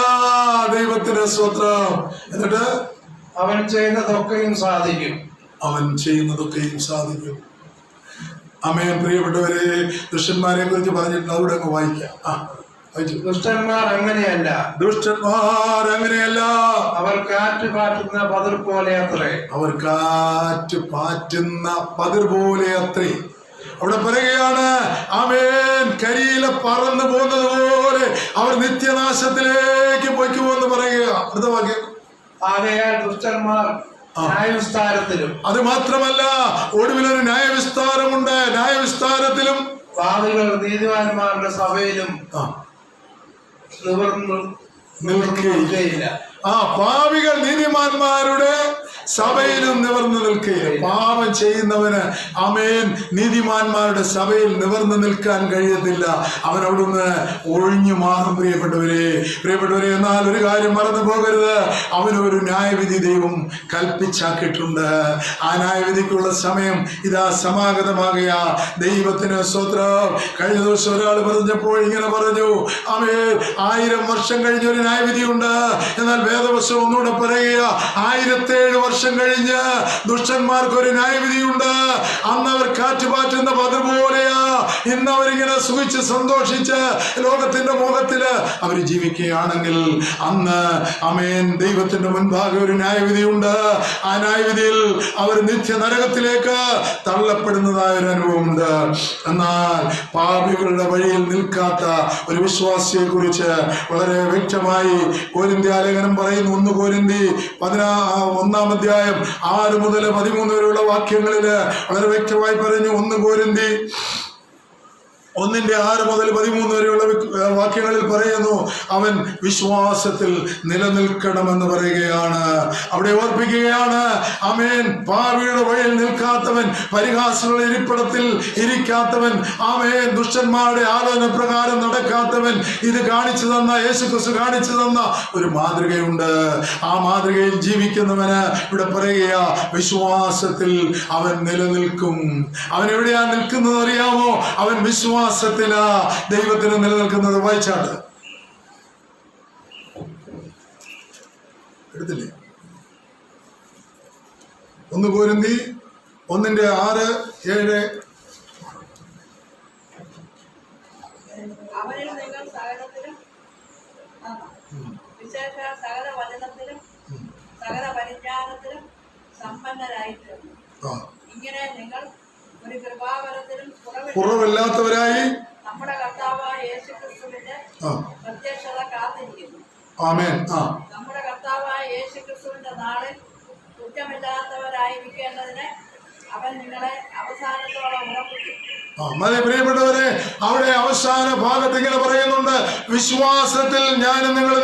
ദൈവത്തിന് സ്തോത്രം. എന്നിട്ട് അവൻ ചെയ്യുന്നതൊക്കെയും സാധിക്കും. അവൻ ചെയ്യുന്നതൊക്കെയും സാധിക്കും. ആമേൻ. പ്രിയപ്പെട്ടവരെ, ദുഷ്ടന്മാരെ കുറിച്ച് പറഞ്ഞിട്ടുണ്ട്, അവിടെ അങ്ങ് വായിക്കാം. ദുഷ്ടന്മാർ അങ്ങനെയല്ല. ദുഷ്ടന്മാർ അങ്ങനെയല്ല. അവർ കാറ്റ് പാറ്റുന്ന പതിർ പോലെ അത്രേ. അവർ കാറ്റ് പാറ്റുന്ന പതിർ പോലെ അത്രേ. അവിടെ പറയുകയാണ്, ആമേൻ, കരിയില പറന്നു പോകുന്നത് പോലെ അവർ നിത്യനാശത്തിലേക്ക് പൊയ്ക്കുമെന്ന് പറയുക. അടുത്ത വാക്യം, ആകയാൽ ദുഷ്ടന്മാർ ന്യായവിസ്താരത്തിലും. അത് മാത്രമല്ല, ഒടുവിലൊരു ന്യായവിസ്താരമുണ്ട്. ന്യായവിസ്താരത്തിലും പാപികൾ നീതിമാന്മാരുടെ സഭയിലും നിൽക്കുകയില്ല. പാപികൾ നീതിമാന്മാരുടെ സഭയിലും നിവർന്നു നിൽക്കുകയില്ല. പാപം ചെയ്യുന്നവന് ആമേൻ നീതിമാന്മാരുടെ സഭയിൽ നിവർന്നു നിൽക്കാൻ കഴിയത്തില്ല. അവൻ അവിടുന്ന് ഒഴിഞ്ഞു മാറും. പ്രിയപ്പെട്ടവരെ, എന്നാൽ ഒരു കാര്യം മറന്നു പോകരുത്, അവനൊരു ന്യായവിധി ദൈവം കൽപ്പിച്ചാക്കിയിട്ടുണ്ട്. ആ ന്യായവിധിക്കുള്ള സമയം ഇതാ സമാഗതമാകുക. ദൈവത്തിന് സ്തോത്രം. കഴിഞ്ഞ ദിവസം ഒരാൾ പറഞ്ഞപ്പോൾ ഇങ്ങനെ പറഞ്ഞു, ആമേൻ, 1000 വർഷം കഴിഞ്ഞൊരു ന്യായവിധിയുണ്ട്. എന്നാൽ വേദവശം ഒന്നുകൂടെ പറയുക, 1007 വർഷം കഴിഞ്ഞ് ദുഷ്ടന്മാർക്കൊരു ന്യായവിധിയുണ്ട്. അന്ന് അവർ കാറ്റുപാറ്റുന്ന പതുപോലെയാ. ഇന്ന് അവരിങ്ങനെ സുഖിച്ച് സന്തോഷിച്ച് ലോകത്തിന്റെ മുഖത്തില് അവർ ജീവിക്കുകയാണെങ്കിൽ അന്ന് ആമേൻ ദൈവത്തിന്റെ മുൻപാകെ ഒരു ന്യായവിധിയുണ്ട്. ആ ന്യായവിധിയിൽ അവർ നിത്യ നരകത്തിലേക്ക് തള്ളപ്പെടുന്നതായ ഒരു അനുഭവമുണ്ട്. എന്നാൽ പാപികളുടെ വഴിയിൽ നിൽക്കാത്ത ഒരു വിശ്വാസിയെ കുറിച്ച് വളരെ വ്യക്തമായി കൊരിന്ത്യ ലേഖനം പറയുന്നു. 1 കൊരിന്തി 1-ാം അധ്യായം 6 മുതൽ 13 വരെയുള്ള വാക്യങ്ങളില് വളരെ വ്യക്തമായി പറഞ്ഞു. 1 കൊരിന്തി 1-6 മുതൽ 13 വരെയുള്ള വാക്യങ്ങളിൽ പറയുന്നു, അവൻ വിശ്വാസത്തിൽ നിലനിൽക്കണമെന്ന് പറയുകയാണ്. അവിടെ ഓർപ്പിക്കുകയാണ്, ആമേൻ, പാപിയുടെ വഴിയിൽ നിൽക്കാത്തവൻ, പരിഹാസങ്ങളുടെ ഇരിപ്പിടത്തിൽ ഇരിക്കാത്തവൻ, ആമേൻ, ദുഷ്ടന്മാരുടെ ആലോചന പ്രകാരം നടക്കാത്തവൻ. ഇത് കാണിച്ചു തന്ന യേശുക്രിസ്തു കാണിച്ചു തന്ന ഒരു മാതൃകയുണ്ട്. ആ മാതൃകയിൽ ജീവിക്കുന്നവന് ഇവിടെ പറയുക, വിശ്വാസത്തിൽ അവൻ നിലനിൽക്കും. അവൻ എവിടെയാ നിൽക്കുന്നത് അറിയാമോ? അവൻ വിശ്വാസത്തിലാ ദൈവത്തിന് നിലനിൽക്കുന്നത്. വായിച്ചാട്ട് എടുത്തില്ലേ? 1 കൊരിന്തി 1-6-7. അവനിൽ നിങ്ങൾ സകലത്തിലും വിശേഷ സകല വചനത്തിലും സകല പരിജ്ഞാനത്തിലും സമ്പന്നരായിട്ടുണ്ട്. ഇങ്ങനെ നിങ്ങൾ ഒരു കൃപാവരത്തിലും കുറവില്ലാത്തവരായി നമ്മുടെ കർത്താവായ യേശുക്രിസ്തുവിന്റെ പ്രത്യക്ഷത കാത്തിരിക്കുന്നു. ആമേൻ. നമ്മുടെ കർത്താവായ യേശുക്രിസ്തുവിന്റെ നാളിൽ കുറ്റമില്ലാത്തവരായിരിക്കേണ്ടതിന് അവൻ നിങ്ങളെ അവസാനത്തോളം ഉറപ്പിക്കും. മതി പ്രിയപ്പെട്ടവരെ, അവിടെ അവസാന ഭാഗത്ത് ഇങ്ങനെ പറയുന്നുണ്ട്, വിശ്വാസത്തിൽ ഞാൻ നിങ്ങൾ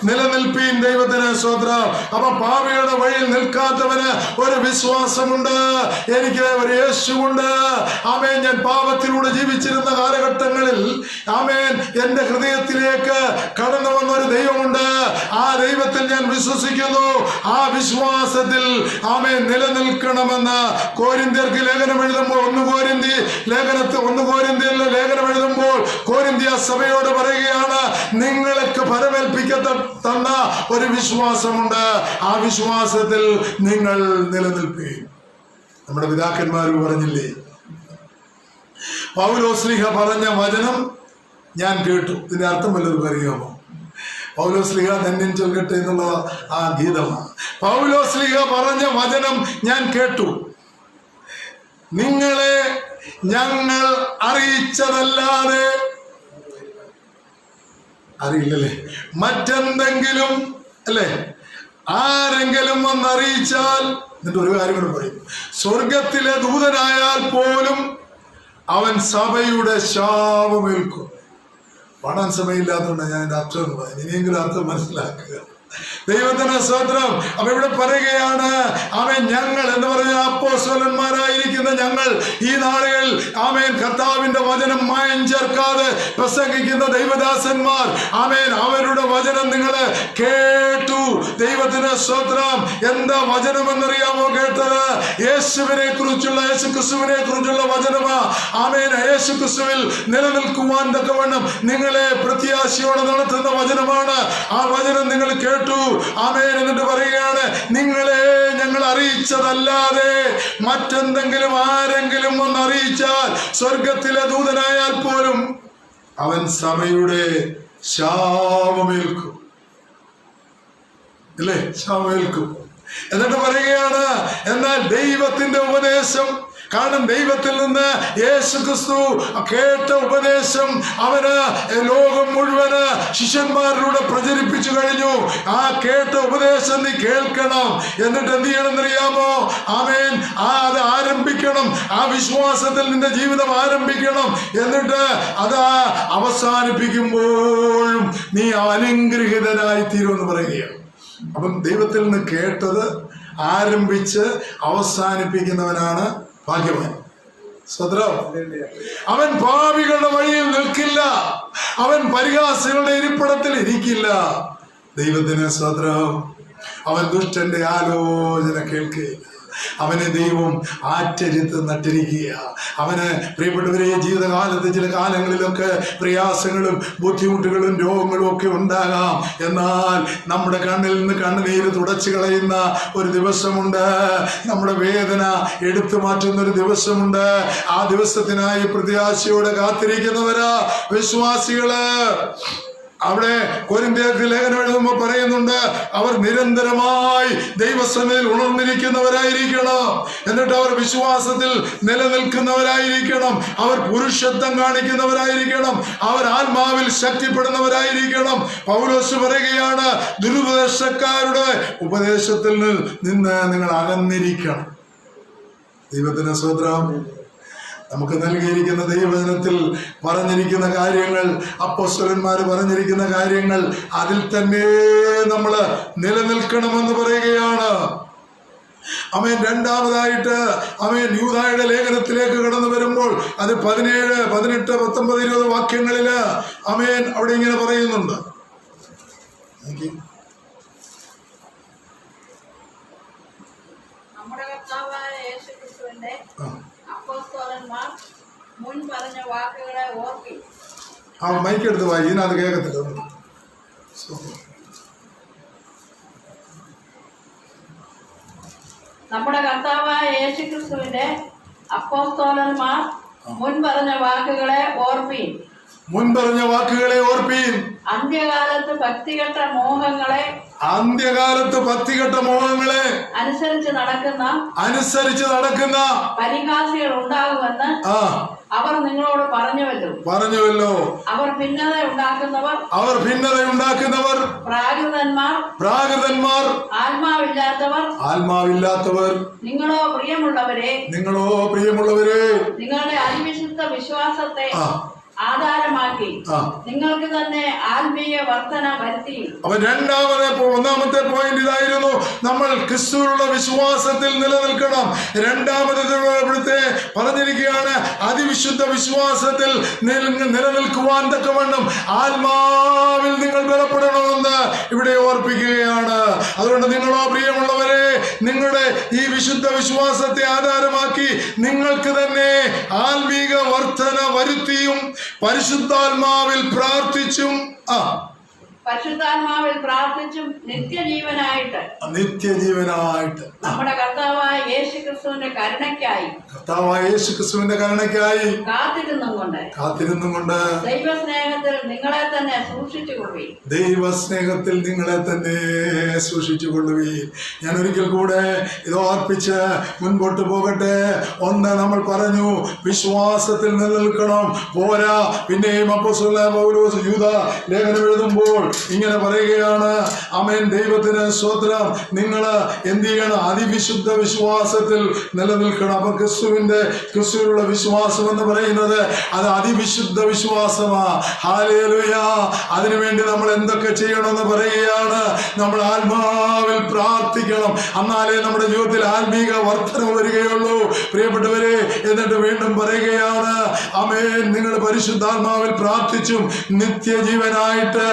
നിലനിൽപ്പീൻ, ദൈവത്തിന് സ്തോത്രം. അപ്പൊ പാപിയുടെ വഴിയിൽ നിൽക്കാത്തവന് ഒരു വിശ്വാസമുണ്ട്, എനിക്ക് ഒരു യേശുവുണ്ട്. ആമേൻ. ഞാൻ പാപത്തിലൂടെ ജീവിച്ചിരുന്ന കാലഘട്ടങ്ങളിൽ ആമേൻ എന്റെ ഹൃദയത്തിലേക്ക് കടന്നു വന്ന ഒരു ദൈവമുണ്ട്. ആ ദൈവത്തിൽ ഞാൻ വിശ്വസിക്കുന്നു. ആ വിശ്വാസത്തിൽ ആമേൻ നിലനിൽക്കണമെന്ന് കൊരിന്ത്യർക്ക് ലേഖനം എഴുതുമ്പോൾ ഒന്ന് കൊരിന്ത്യയിലെ ലേഖനം എഴുതുമ്പോൾ കൊരിന്ത്യ സഭയോട് പറയുകയാണ്, നിങ്ങൾക്ക് ഫലമേൽപ്പിക്കത്തന്ന ഒരു വിശ്വാസമുണ്ട്, ആ വിശ്വാസത്തിൽ നിങ്ങൾ നിലനിൽക്കുകയും. നമ്മുടെ പിതാക്കന്മാർ പറഞ്ഞില്ലേ, പൗലോസ്ലീഹ പറഞ്ഞ വചനം ഞാൻ കേട്ടു. ഇതിന്റെ അർത്ഥം വല്ലതും അറിയാമോ? പൗലോസ്ലീഹ ധന്യം ചൊല്ലട്ടെ എന്നുള്ള ആ ഗീതമാണ്. പൗലോസ്ലീഹ പറഞ്ഞ വചനം ഞാൻ കേട്ടു, നിങ്ങളെ ഞങ്ങൾ അറിയിച്ചതല്ലാതെ, അറിയില്ലല്ലേ, മറ്റെന്തെങ്കിലും അല്ലേ, ആരെങ്കിലും വന്നറിയിച്ചാൽ, എന്നിട്ട് ഒരു കാര്യം കൂടെ പറയും, സ്വർഗത്തിലെ ദൂതനായാൽ പോലും അവൻ സഭയുടെ ശാപമേൽക്കും. പാടാൻ സമയമില്ലാത്തതുകൊണ്ട് ഞാൻ എൻ്റെ അർത്ഥം പറയും, ഇനിയെങ്കിലും അർത്ഥം മനസ്സിലാക്കുക. ദൈവത്തിന് സ്തോത്രം. അപ്പൊ ഇവിടെ പറയുകയാണ്, ആമേൻ, ഞങ്ങൾ എന്ന് പറഞ്ഞ അപ്പോസ്തലന്മാരായിരിക്കുന്ന ഞങ്ങൾ ഈ നാളുകളിൽ ആമേൻ കർത്താവിന്റെ വചനം മായം ചേർക്കാതെ പ്രസംഗിക്കുന്ന ദൈവദാസന്മാർ, ആമേൻ, അവരുടെ വചനം നിങ്ങൾ കേട്ടു. ദൈവത്തിന് സ്തോത്രം. എന്താ വചനം എന്നറിയാമോ കേട്ടത്? യേശുവിനെ കുറിച്ചുള്ള, യേശുക്രിസ്തുവിനെ കുറിച്ചുള്ള വചനമാ. ആമേൻ. യേശുക്രിസ്തുവിൽ നിലനിൽക്കുവാൻ തക്കവണ്ണം നിങ്ങളെ പ്രത്യാശയോടെ നടത്തുന്ന വചനമാണ്. ആ വചനം നിങ്ങൾ കേട്ടു. ആമേൻ. എന്നിട്ട് പറയുകയാണ്, നിങ്ങളെ ഞങ്ങൾ അറിയിച്ചതല്ലാതെ മറ്റെന്തെങ്കിലും ആരെങ്കിലും വന്ന് അറിയിച്ചാൽ, സ്വർഗത്തിലെ ദൂതനായാൽ പോലും അവൻ സഭയുടെ ശാപമേൽക്കും. അല്ലേ? ശാപമേൽക്കും. എന്നിട്ട് പറയുകയാണ്, എന്നാൽ ദൈവത്തിന്റെ ഉപദേശം, കാരണം ദൈവത്തിൽ നിന്ന് യേശുക്രിസ്തു കേട്ട ഉപദേശം അവന് ലോകം മുഴുവന് ശിഷ്യന്മാരിലൂടെ പ്രചരിപ്പിച്ചു കഴിഞ്ഞു. ആ കേട്ട ഉപദേശം നീ കേൾക്കണം. എന്നിട്ട് എന്ത് ചെയ്യണമെന്നറിയാമോ? ആമേൻ. അത് ആരംഭിക്കണം. ആ വിശ്വാസത്തിൽ നിന്റെ ജീവിതം ആരംഭിക്കണം. എന്നിട്ട് അത് അവസാനിപ്പിക്കുമ്പോഴും നീ അനുഗ്രഹീതനായി തീരുമെന്ന് പറയുകയാണ്. അപ്പം ദൈവത്തിൽ നിന്ന് കേട്ടത് ആരംഭിച്ച് അവസാനിപ്പിക്കുന്നവനാണ് ഭാഗ്യവാൻ. സ്വത്രം. അവൻ പാപികളുടെ വഴിയിൽ നിൽക്കില്ല, അവൻ പരിഹാസികളുടെ ഇരിപ്പിടത്തിൽ ഇരിക്കില്ല. ദൈവത്തിന് സ്വത്രം. അവൻ ദുഷ്ടന്റെ ആലോചന കേൾക്കുകയില്ല. അവനെ ദൈവം ആറ്റരിത്ത് നട്ടിരിക്കുക. അവന് പ്രിയപ്പെട്ടവരെ, ജീവിതകാലത്ത് ചില കാലങ്ങളിലൊക്കെ പ്രയാസങ്ങളും ബുദ്ധിമുട്ടുകളും രോഗങ്ങളും ഒക്കെ ഉണ്ടാകാം. എന്നാൽ നമ്മുടെ കണ്ണിൽ നിന്ന് കണ്ണുനീര് തുടച്ചു കളയുന്ന ഒരു ദിവസമുണ്ട്. നമ്മുടെ വേദന എടുത്തു മാറ്റുന്ന ഒരു ദിവസമുണ്ട്. ആ ദിവസത്തിനായി പ്രത്യാശയോടെ കാത്തിരിക്കുന്നവരാ വിശ്വാസികള്. അവിടെ കൊരിന്ത്യർക്ക് ലേഖനം എഴുതുമ്പോൾ പറയുന്നുണ്ട്, അവർ നിരന്തരമായി ദൈവസന്നിധിയിൽ ഉണർന്നിരിക്കുന്നവരായിരിക്കണം. എന്നിട്ട് അവർ വിശ്വാസത്തിൽ നിലനിൽക്കുന്നവരായിരിക്കണം. അവർ പുരുഷത്വം കാണിക്കുന്നവരായിരിക്കണം. അവർ ആത്മാവിൽ ശക്തിപ്പെടുന്നവരായിരിക്കണം. പൗലോസ് പറയുകയാണ്, ദുരുപദേശക്കാരുടെ ഉപദേശത്തിൽ നിന്ന് നിങ്ങൾ അകന്നിരിക്കണം. ദൈവത്തിന് സ്തോത്രം. നമുക്ക് നൽകിയിരിക്കുന്ന ദൈവവചനത്തിൽ പറഞ്ഞിരിക്കുന്ന കാര്യങ്ങൾ, അപ്പോസ്തലന്മാർ പറഞ്ഞിരിക്കുന്ന കാര്യങ്ങൾ, അതിൽ തന്നെ നമ്മൾ നിലനിൽക്കണമെന്ന് പറയുകയാണ്. ആമേൻ. രണ്ടാമതായിട്ട് ആമേൻ യൂദായുടെ ലേഖനത്തിലേക്ക് കടന്നു വരുമ്പോൾ അത് 17, 18, 19, 20 വാക്യങ്ങളില് ആമേൻ അവിടെ ഇങ്ങനെ പറയുന്നുണ്ട്. നമ്മുടെ കർത്താവായ യേശുക്രിസ്തുവിന്റെ അപ്പോസ്തലന്മാർ മുൻ പറഞ്ഞ വാക്കുകളെ ഓർക്കി. ആ മൈക്കെടുത്ത് വായി, ഇതിനകത്ത് കേൾക്കത്തില്ല. നമ്മുടെ കർത്താവായ യേശുക്രിസ്തുവിന്റെ അപ്പോസ്തലന്മാർ മുൻ പറഞ്ഞ വാക്കുകളെ ഓർപ്പീൻ. മുൻ പറഞ്ഞ വാക്കുകളെ ഓർപ്പീൻ. അന്ത്യകാലത്ത് ഭക്തികെട്ട മോഹങ്ങളെ അനുസരിച്ച് നടക്കുന്ന പരിഹാസികൾ ഉണ്ടാകുമെന്ന് അവർ നിങ്ങളോട് പറഞ്ഞുവല്ലോ. അവർ ഭിന്നത ഉണ്ടാക്കുന്നവർ, പ്രാകൃതന്മാർ, ആത്മാവില്ലാത്തവർ. നിങ്ങളോ പ്രിയമുള്ളവരെ, നിങ്ങളുടെ അതിവിശുദ്ധ വിശ്വാസത്തെ ആധാരമാക്കി നിങ്ങൾക്ക് തന്നെ ആത്മീയ വർധന വരുത്തി. അപ്പൊ ഒന്നാമത്തെ പോയിന്റ് ഇതായിരുന്നു, നമ്മൾ ക്രിസ്തുവിലുള്ള വിശ്വാസത്തിൽ നിലനിൽക്കണം. രണ്ടാമത് ഇവിടുത്തെ പറഞ്ഞിരിക്കുകയാണ്, അതിവിശുദ്ധ വിശ്വാസത്തിൽ നിലനിൽക്കുവാൻ തക്കവണ്ണം ആത്മാവിൽ നിങ്ങൾ ബലപ്പെടണമെന്ന് ഇവിടെ ഓർപ്പിക്കുകയാണ്. അതുകൊണ്ട് നിങ്ങളോ പ്രിയമുള്ളവരെ, നിങ്ങളുടെ ഈ വിശുദ്ധ വിശ്വാസത്തെ ആധാരമാക്കി നിങ്ങൾക്ക് തന്നെ ആത്മീക വർധന വരുത്തിയും പരിശുദ്ധാത്മാവിൽ പ്രാർത്ഥിച്ചും നിത്യജീവനായിട്ട് നമ്മുടെ കർത്താവായ യേശുക്രിസ്തുവിന്റെ കരുണയ്ക്കായി കാത്തിരുന്നും കൊണ്ട് ദൈവസ്നേഹത്തിൽ നിങ്ങളെ തന്നെ സൂക്ഷിച്ചുകൊള്ളുവീൻ. ഞാൻ ഒരിക്കൽ കൂടെ ഇത് ഓർപ്പിച്ച് മുൻപോട്ട് പോകട്ടെ. ഒന്ന്, നമ്മൾ പറഞ്ഞു വിശ്വാസത്തിൽ നിലനിൽക്കണം. പോരാ, പിന്നെയും അപ്പോസ്തലനായ പൗലോസ് യൂദ ലേഖനം എഴുതുമ്പോൾ ഇങ്ങനെ പറയുകയാണ്, ആമേൻ, ദൈവത്തിന് സ്തോത്രം, നിങ്ങൾ എന്ത് ചെയ്യണം? അതിവിശുദ്ധ വിശ്വാസത്തിൽ നിലനിൽക്കണം. അപ്പൊ ക്രിസ്തുവിലുള്ള വിശ്വാസം എന്ന് പറയുന്നത് അത് അതിവിശുദ്ധ വിശ്വാസമാ. ഹല്ലേലൂയ. അതിനുവേണ്ടി നമ്മൾ എന്തൊക്കെ ചെയ്യണമെന്ന് പറയുകയാണ്. നമ്മൾ ആത്മാവിൽ പ്രാർത്ഥിക്കണം. എന്നാലേ നമ്മുടെ ജീവിതത്തിൽ ആത്മീക വർധന വരികയുള്ളൂ. പ്രിയപ്പെട്ടവരെ, എന്നിട്ട് വീണ്ടും പറയുകയാണ്, ആമേൻ, നിങ്ങൾ പരിശുദ്ധാത്മാവിൽ പ്രാർത്ഥിച്ചും നിത്യജീവനായിട്ട്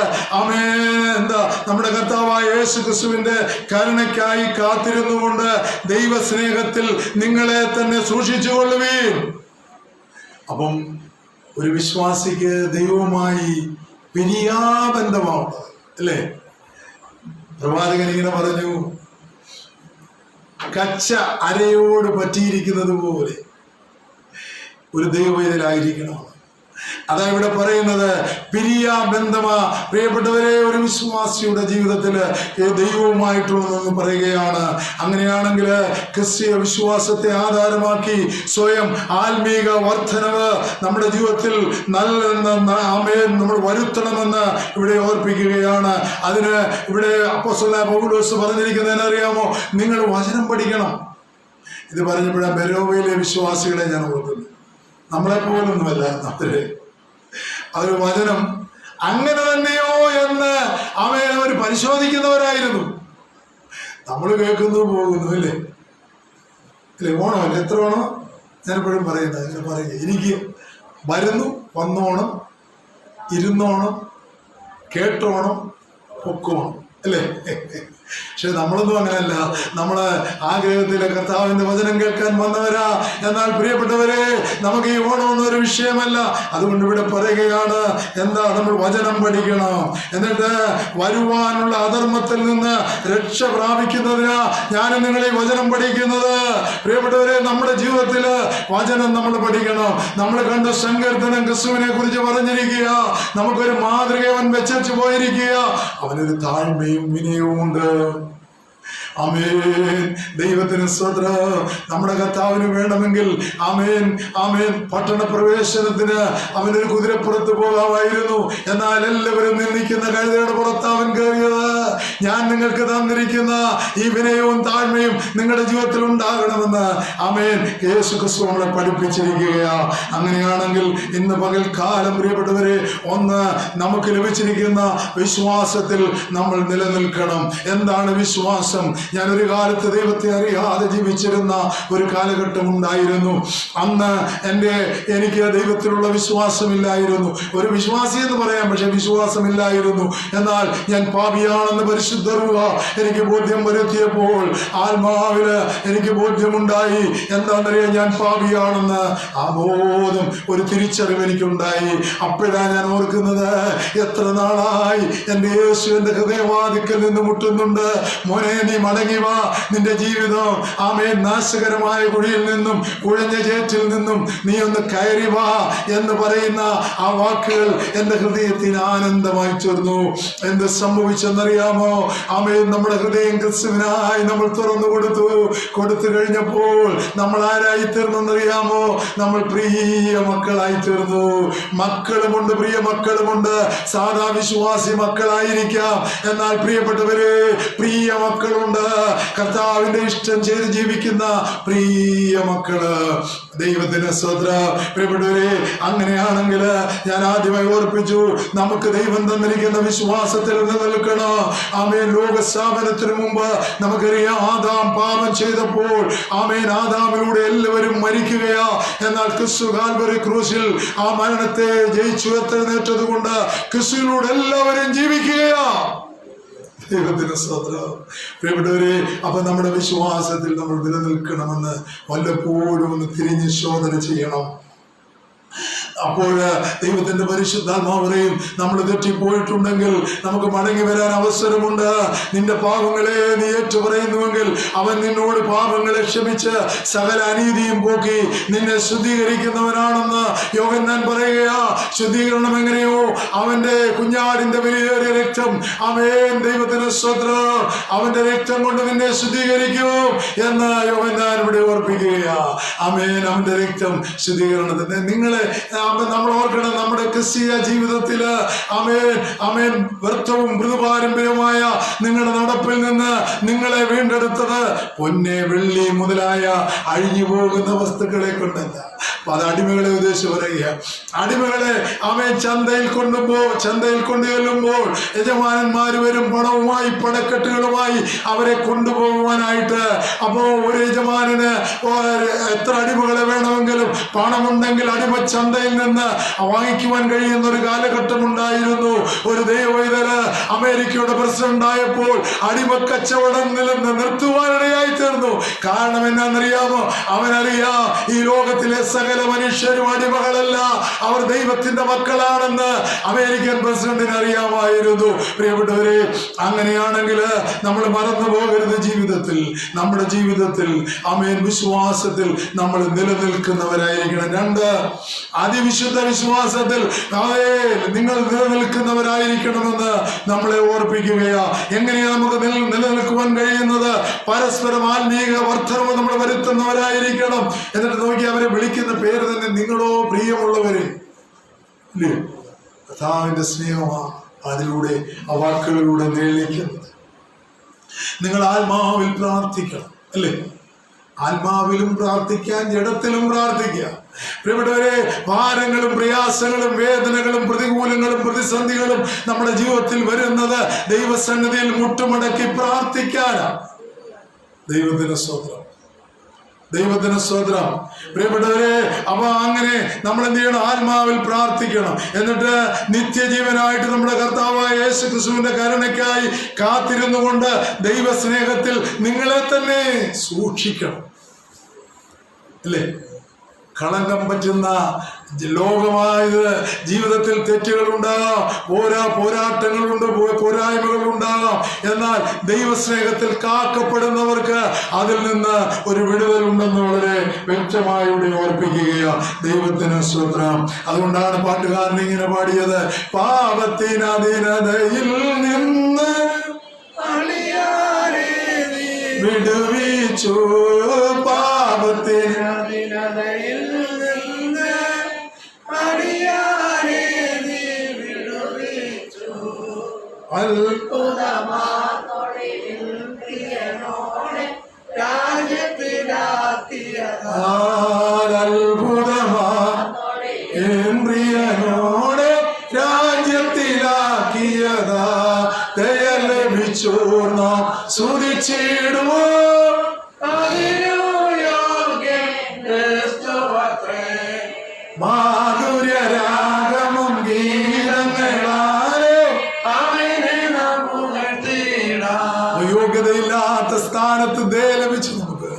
നമ്മുടെ കർത്താവായ യേശു ക്രിസ്തുവിന്റെ കരുണയ്ക്കായി കാത്തിരുന്നുകൊണ്ട് ദൈവസ്നേഹത്തിൽ നിങ്ങളെ തന്നെ സൂക്ഷിച്ചുകൊള്ളുവീൻ. അപ്പം ഒരു വിശ്വാസിക്ക് ദൈവവുമായി പിരിയാബന്ധമാണ്, അല്ലേ? പ്രവാചകൻ ഇങ്ങനെ പറഞ്ഞു, കച്ച അരയോട് പറ്റിയിരിക്കുന്നത് പോലെ ഒരു ദൈവവേദനായിരിക്കണം. അതാ ഇവിടെ പറയുന്നത്, പിരിയാ ബന്ധമാ. പ്രിയപ്പെട്ടവരെ, ഒരു വിശ്വാസിയുടെ ജീവിതത്തില് ദൈവവുമായിട്ടുള്ളതെന്ന് പറയുകയാണ്. അങ്ങനെയാണെങ്കിൽ ക്രിസ്തീയ വിശ്വാസത്തെ ആധാരമാക്കി സ്വയം ആത്മീക വർധനവ് നമ്മുടെ ജീവിതത്തിൽ നമ്മൾ വരുത്തണമെന്ന് ഇവിടെ ഓർപ്പിക്കുകയാണ്. അതിന് ഇവിടെ അപ്പോസ്തലനായ പൗലോസ് പറഞ്ഞിരിക്കുന്നതിന് അറിയാമോ? നിങ്ങൾ വചനം പഠിക്കണം. ഇത് പറഞ്ഞപ്പോഴാണ് ബെരോവയിലെ വിശ്വാസികളെ ഞാൻ ഓർക്കുന്നത്. നമ്മളെപ്പോലൊന്നുമല്ല അവർ വചനം അങ്ങനെ തന്നെയോ എന്ന് അവർ പരിശോധിക്കുന്നവരായിരുന്നു. നമ്മൾ കേൾക്കുന്നു, പോകുന്നു, അല്ലേ? ഓണമല്ലേ? എത്ര ഓണം? ഞാനെപ്പോഴും പറയുന്നത് അങ്ങനെ പറയുക, എനിക്ക് വരുന്നു, വന്നോണം, ഇരുന്നോണം, കേട്ടോണം, പൊക്കോണം, അല്ലേ? പക്ഷെ നമ്മളൊന്നും അങ്ങനെയല്ല. നമ്മള് ആഗ്രഹത്തിലെ കർത്താവിന്റെ വചനം കേൾക്കാൻ വന്നവരാ. എന്നാൽ പ്രിയപ്പെട്ടവരെ, നമുക്ക് ഈ ഓണമെന്നൊരു ഒരു വിഷയമല്ല. അതുകൊണ്ട് ഇവിടെ പറയുകയാണ്, എന്താ? നമ്മൾ വചനം പഠിക്കണം. എന്നിട്ട് വരുവാനുള്ള അധർമ്മത്തിൽ നിന്ന് രക്ഷ പ്രാപിക്കുന്നതിനാ ഞാനും നിങ്ങളെ വചനം പഠിക്കുന്നത്. പ്രിയപ്പെട്ടവരെ, നമ്മുടെ ജീവിതത്തില് വചനം നമ്മൾ പഠിക്കണം. നമ്മൾ കണ്ട സങ്കീർത്തനം ക്രിസ്തുവിനെ കുറിച്ച് പറഞ്ഞിരിക്കുക. നമുക്കൊരു മാതൃക അവൻ വെച്ചു പോയിരിക്കുക. അവനൊരു താഴ്മയും വിനയവും ഉണ്ട്. ആമേൻ. ദൈവത്തിന് സ്തോത്രം. നമ്മുടെ കർത്താവിന് വേണമെങ്കിൽ ആമേൻ പട്ടണ പ്രവേശനത്തിന് അവനൊരു കുതിരപ്പുറത്ത് പോകാമായിരുന്നു. എന്നാൽ എല്ലാവരും നിന്ദിക്കുന്ന കഴുതയുടെ പുറത്ത് അവൻ കയറിയത്. ഞാൻ നിങ്ങൾക്ക് തന്നിരിക്കുന്ന ഈ വിനയവും താഴ്മയും നിങ്ങളുടെ ജീവിതത്തിൽ ഉണ്ടാകണമെന്ന് ആമേൻ യേശു ക്രിസ്തു നമ്മളെ പഠിപ്പിച്ചിരിക്കുകയാ. അങ്ങനെയാണെങ്കിൽ ഇന്ന് പകൽക്കാലം പ്രിയപ്പെട്ടവരെ, ഒന്ന്, നമുക്ക് ലഭിച്ചിരിക്കുന്ന വിശ്വാസത്തിൽ നമ്മൾ നിലനിൽക്കണം. എന്താണ് വിശ്വാസം? ഞാനൊരു കാലത്ത് ദൈവത്തെ അറിയാതെ ജീവിച്ചിരുന്ന ഒരു കാലഘട്ടം ഉണ്ടായിരുന്നു. അന്ന് എനിക്ക് ദൈവത്തിലുള്ള വിശ്വാസമില്ലായിരുന്നു. ഒരു വിശ്വാസി എന്ന് പറയാം, പക്ഷെ വിശ്വാസമില്ലായിരുന്നു. എന്നാൽ ഞാൻ പാപിയാണെന്ന് പരിശുദ്ധ റൂഹ എനിക്ക് ബോധ്യം വരുത്തിയപ്പോൾ ആത്മാവില് എനിക്ക് ബോധ്യമുണ്ടായി. എന്താണെന്നറിയാം, ഞാൻ പാപിയാണെന്ന്. ആ ബോധം, ഒരു തിരിച്ചറിവ് എനിക്കുണ്ടായി. അപ്പോഴാണ് ഞാൻ ഓർക്കുന്നത്, എത്ര നാളായി എൻ്റെ യേശു എൻ്റെ ഹൃദയവാതിക്കൽ നിന്ന് മുട്ടുന്നുണ്ട്. മോനെ, നീ മടങ്ങി വാ. നിന്റെ ജീവിതം നാശകരമായ കുഴിയിൽ നിന്നും കുഴഞ്ഞ ചേറ്റിൽ നിന്നും നീ ഒന്ന് കയറി വാ എന്ന് പറയുന്ന ആ വാക്കുകൾ എൻ്റെ ഹൃദയത്തിന് ആനന്ദമായി ചേർന്നു. എന്ത് സംഭവിച്ചെന്നറിയാമോ? എന്നറിയാമോ? ആമേൻ. നമ്മുടെ ഹൃദയം ക്രിസ്തുവിനായി നമ്മൾ തുറന്നു കൊടുത്തു കഴിഞ്ഞപ്പോൾ നമ്മൾ ആരായി തീർന്നെന്നറിയാമോ? നമ്മൾ പ്രിയ മക്കളായി തീർന്നു. മക്കളുമുണ്ട്, പ്രിയ മക്കളുമുണ്ട്. സാധാ വിശ്വാസി മക്കളായിരിക്കാം, എന്നാൽ പ്രിയപ്പെട്ടവരെ, പ്രിയ മക്കളുണ്ട്. കർത്താവിന്റെ ഇഷ്ടം ചെയ്ത് ജീവിക്കുന്ന പ്രിയ മക്കള്. ദൈവത്തിന് സ്തോത്രം. പ്രിയപ്പെട്ടവരെ, അങ്ങനെയാണെങ്കിൽ ഞാൻ ആദ്യമായി ഓർപ്പിച്ചു, നമുക്ക് ദൈവം തന്നിരിക്കുന്ന വിശ്വാസത്തിൽ നിലനിൽക്കണം. ആമേൻ. ലോകസ്ഥാപനത്തിന് മുമ്പ് നമുക്കറിയാം, ആദാം പാപം ചെയ്തപ്പോൾ ആമേൻ ആദാമിലൂടെ എല്ലാവരും മരിക്കുകയാ. എന്നാൽ ക്രിസ്തു കാൽവരി ക്രൂശിൽ ആ മരണത്തെ ജയിച്ചു എഴുന്നേറ്റത് കൊണ്ട് ക്രിസ്തുവിലൂടെ എല്ലാവരും ജീവിക്കുകയാ. ദൈവത്തിന് സ്തോത്രം. പ്രിയപ്പെട്ടവരെ, അപ്പൊ നമ്മുടെ വിശ്വാസത്തിൽ നമ്മൾ നിലനിൽക്കണമെന്ന് വല്ലപ്പോഴും ഒന്ന് തിരിഞ്ഞ് ശോധന ചെയ്യണം. അപ്പോൾ ദൈവത്തിന്റെ പരിശുദ്ധാത്മാവ് പറയും, നമ്മൾ തെറ്റിപ്പോയിട്ടുണ്ടെങ്കിൽ നമുക്ക് മടങ്ങി വരാൻ അവസരമുണ്ട്. നിന്റെ പാപങ്ങളെ നീ ഏറ്റു പറയുന്നുവെങ്കിൽ അവൻ നിന്നോട് പാപങ്ങളെ ക്ഷമിച്ച് സകല അനീതിയും പോക്കി നിന്നെ ശുദ്ധീകരിക്കുന്നവനാണെന്ന് യോഹന്നാൻ പറയുകയാ. ശുദ്ധീകരണം എങ്ങനെയോ? അവന്റെ കുഞ്ഞാടിന്റെ വിലയേറിയ രക്തം. ആമേൻ. ദൈവത്തിന് സ്തോത്രം. അവന്റെ രക്തം കൊണ്ട് നിന്നെ ശുദ്ധീകരിക്കും എന്ന് യോഹന്നാൻ ഇവിടെ ഓർപ്പിക്കുകയാ. ആമേൻ. അവന്റെ രക്തം ശുദ്ധീകരണത്തിന് നിങ്ങളെ നമ്മൾ ഓർക്കണം. നമ്മുടെ ക്രിസ്തീയ ജീവിതത്തില് ആമേൻ വ്യർത്ഥവും മൃദുപാരമ്പര്യമായ നിങ്ങളുടെ നടപ്പിൽ നിന്ന് നിങ്ങളെ വീണ്ടെടുത്തത് പൊന്നെ, വെള്ളി മുതലായ അഴിഞ്ഞു പോകുന്ന വസ്തുക്കളെ കൊണ്ടല്ല. അപ്പൊ അത് അടിമകളെ ഉദ്ദേശിച്ച് പറയുക. അടിമകളെ ചന്തയിൽ കൊണ്ടുചെല്ലുമ്പോൾ യജമാനന്മാര് വരും പണവുമായി, പണക്കെട്ടുകളുമായി അവരെ കൊണ്ടുപോകുവാനായിട്ട്. അപ്പോ ഒരു യജമാനന് എത്ര അടിമകളെ വേണമെങ്കിലും പണമുണ്ടെങ്കിൽ അടിമ ചന്തയിൽ നിന്ന് വാങ്ങിക്കുവാൻ കഴിയുന്ന ഒരു കാലഘട്ടം ഉണ്ടായിരുന്നു. ഒരു ദൈവവൈതല് അമേരിക്കയുടെ പ്രസിഡന്റ് ആയപ്പോൾ അടിമക്കച്ചവടം നിർത്തുവാനിടയായി തീർന്നു. കാരണം എന്നാന്നറിയാമോ? അവനറിയാം, ഈ ലോകത്തിലെ സകല മനുഷ്യരും അടിമകളല്ല, അവർ ദൈവത്തിന്റെ മക്കളാണെന്ന് അമേരിക്കൻ പ്രസിഡന്റിന് അറിയാമായിരുന്നു. പ്രിയപ്പെട്ടവരെ, അങ്ങനെയാണെങ്കിൽ നമ്മൾ മറന്നു പോകരുത്. നമ്മുടെ ജീവിതത്തിൽ ആമേൻ വിശ്വാസത്തിൽ നമ്മൾ നിലനിൽക്കുന്നവരായിരിക്കണം. 2, അതിവിശുദ്ധ വിശ്വാസത്തിൽ നിങ്ങൾ നിലനിൽക്കുന്നവരായിരിക്കണമെന്ന് നമ്മളെ ഓർപ്പിക്കുകയാ. എങ്ങനെയാ നമുക്ക് നിലനിൽക്കുവാൻ കഴിയുന്നത്? പരസ്പരം ആത്മീക വർദ്ധനവ് നമ്മൾ വരുത്തുന്നവരായിരിക്കണം. എന്നിട്ട് നോക്കി, അവരെ വിളിക്കുന്ന പേര് തന്നെ നിങ്ങളോ പ്രിയമുള്ളവരെ. ഇല്ലേ? കർത്താവിന്റെ സ്നേഹമാണ് അതിലൂടെ, ആ വാക്കുകളിലൂടെ നിലനിൽക്കുന്നത്. നിങ്ങൾ ആത്മാവിൽ പ്രാർത്ഥിക്കണം. അല്ലേ? ആത്മാവിലും പ്രാർത്ഥിക്കാൻ, ജഡത്തിലും പ്രാർത്ഥിക്കുക. പ്രിയപ്പെട്ടവരെ, ഭാരങ്ങളും പ്രയാസങ്ങളും വേദനകളും പ്രതികൂലങ്ങളും പ്രതിസന്ധികളും നമ്മുടെ ജീവിതത്തിൽ വരുന്നത് ദൈവസന്നിധിയിൽ മുട്ടുമടക്കി പ്രാർത്ഥിക്കാനാണ്. ദൈവത്തിന് സ്തോത്രം. പ്രിയപ്പെട്ടവരെ, അപ്പൊ അങ്ങനെ നമ്മൾ എന്ത് ചെയ്യണം? ആത്മാവിൽ പ്രാർത്ഥിക്കണം. എന്നിട്ട് നിത്യജീവനായിട്ട് നമ്മുടെ കർത്താവായ യേശു ക്രിസ്തുവിന്റെ കരുണയ്ക്കായി കാത്തിരുന്നു കൊണ്ട് ദൈവസ്നേഹത്തിൽ നിങ്ങളെ തന്നെ സൂക്ഷിക്കണം. അല്ലേ? കളങ്കം പറ്റുന്ന ലോകമായത് ജീവിതത്തിൽ തെറ്റുകൾ ഉണ്ടാകാം, പോരാട്ടങ്ങളുണ്ട്, പോരായ്മകൾ ഉണ്ടാകാം. എന്നാൽ ദൈവസ്നേഹത്തിൽ കാക്കപ്പെടുന്നവർക്ക് അതിൽ നിന്ന് ഒരു വിടുതലുണ്ടെന്ന് വളരെ വ്യക്തമായി ഇവിടെ ഓർപ്പിക്കുകയാണ്. ദൈവത്തിന് സ്തോത്രം. അതുകൊണ്ടാണ് പാട്ടുകാരൻ ഇങ്ങനെ പാടിയത്, പാപത്തിനധീനതയിൽ നിന്ന് വിടുവിച്ചു, പാപത്തിനധീനതയിൽ നിന്ന് അടിയാരെ നീ വിടുവിച്ചു, അത്ഭുതമാത്തോടെ പ്രിയനോടെ രാജ്യത്തിലാക്കിയതാ, ദയ ലഭിച്ചോർന്ന സ്തുതിച്ചിടുവോ, മാധുര്യരാഗമും ഗീതങ്ങളാലെ യോഗ്യതയില്ലാത്ത സ്ഥാനത്ത് ദയ ലഭിച്ചു, നമുക്ക്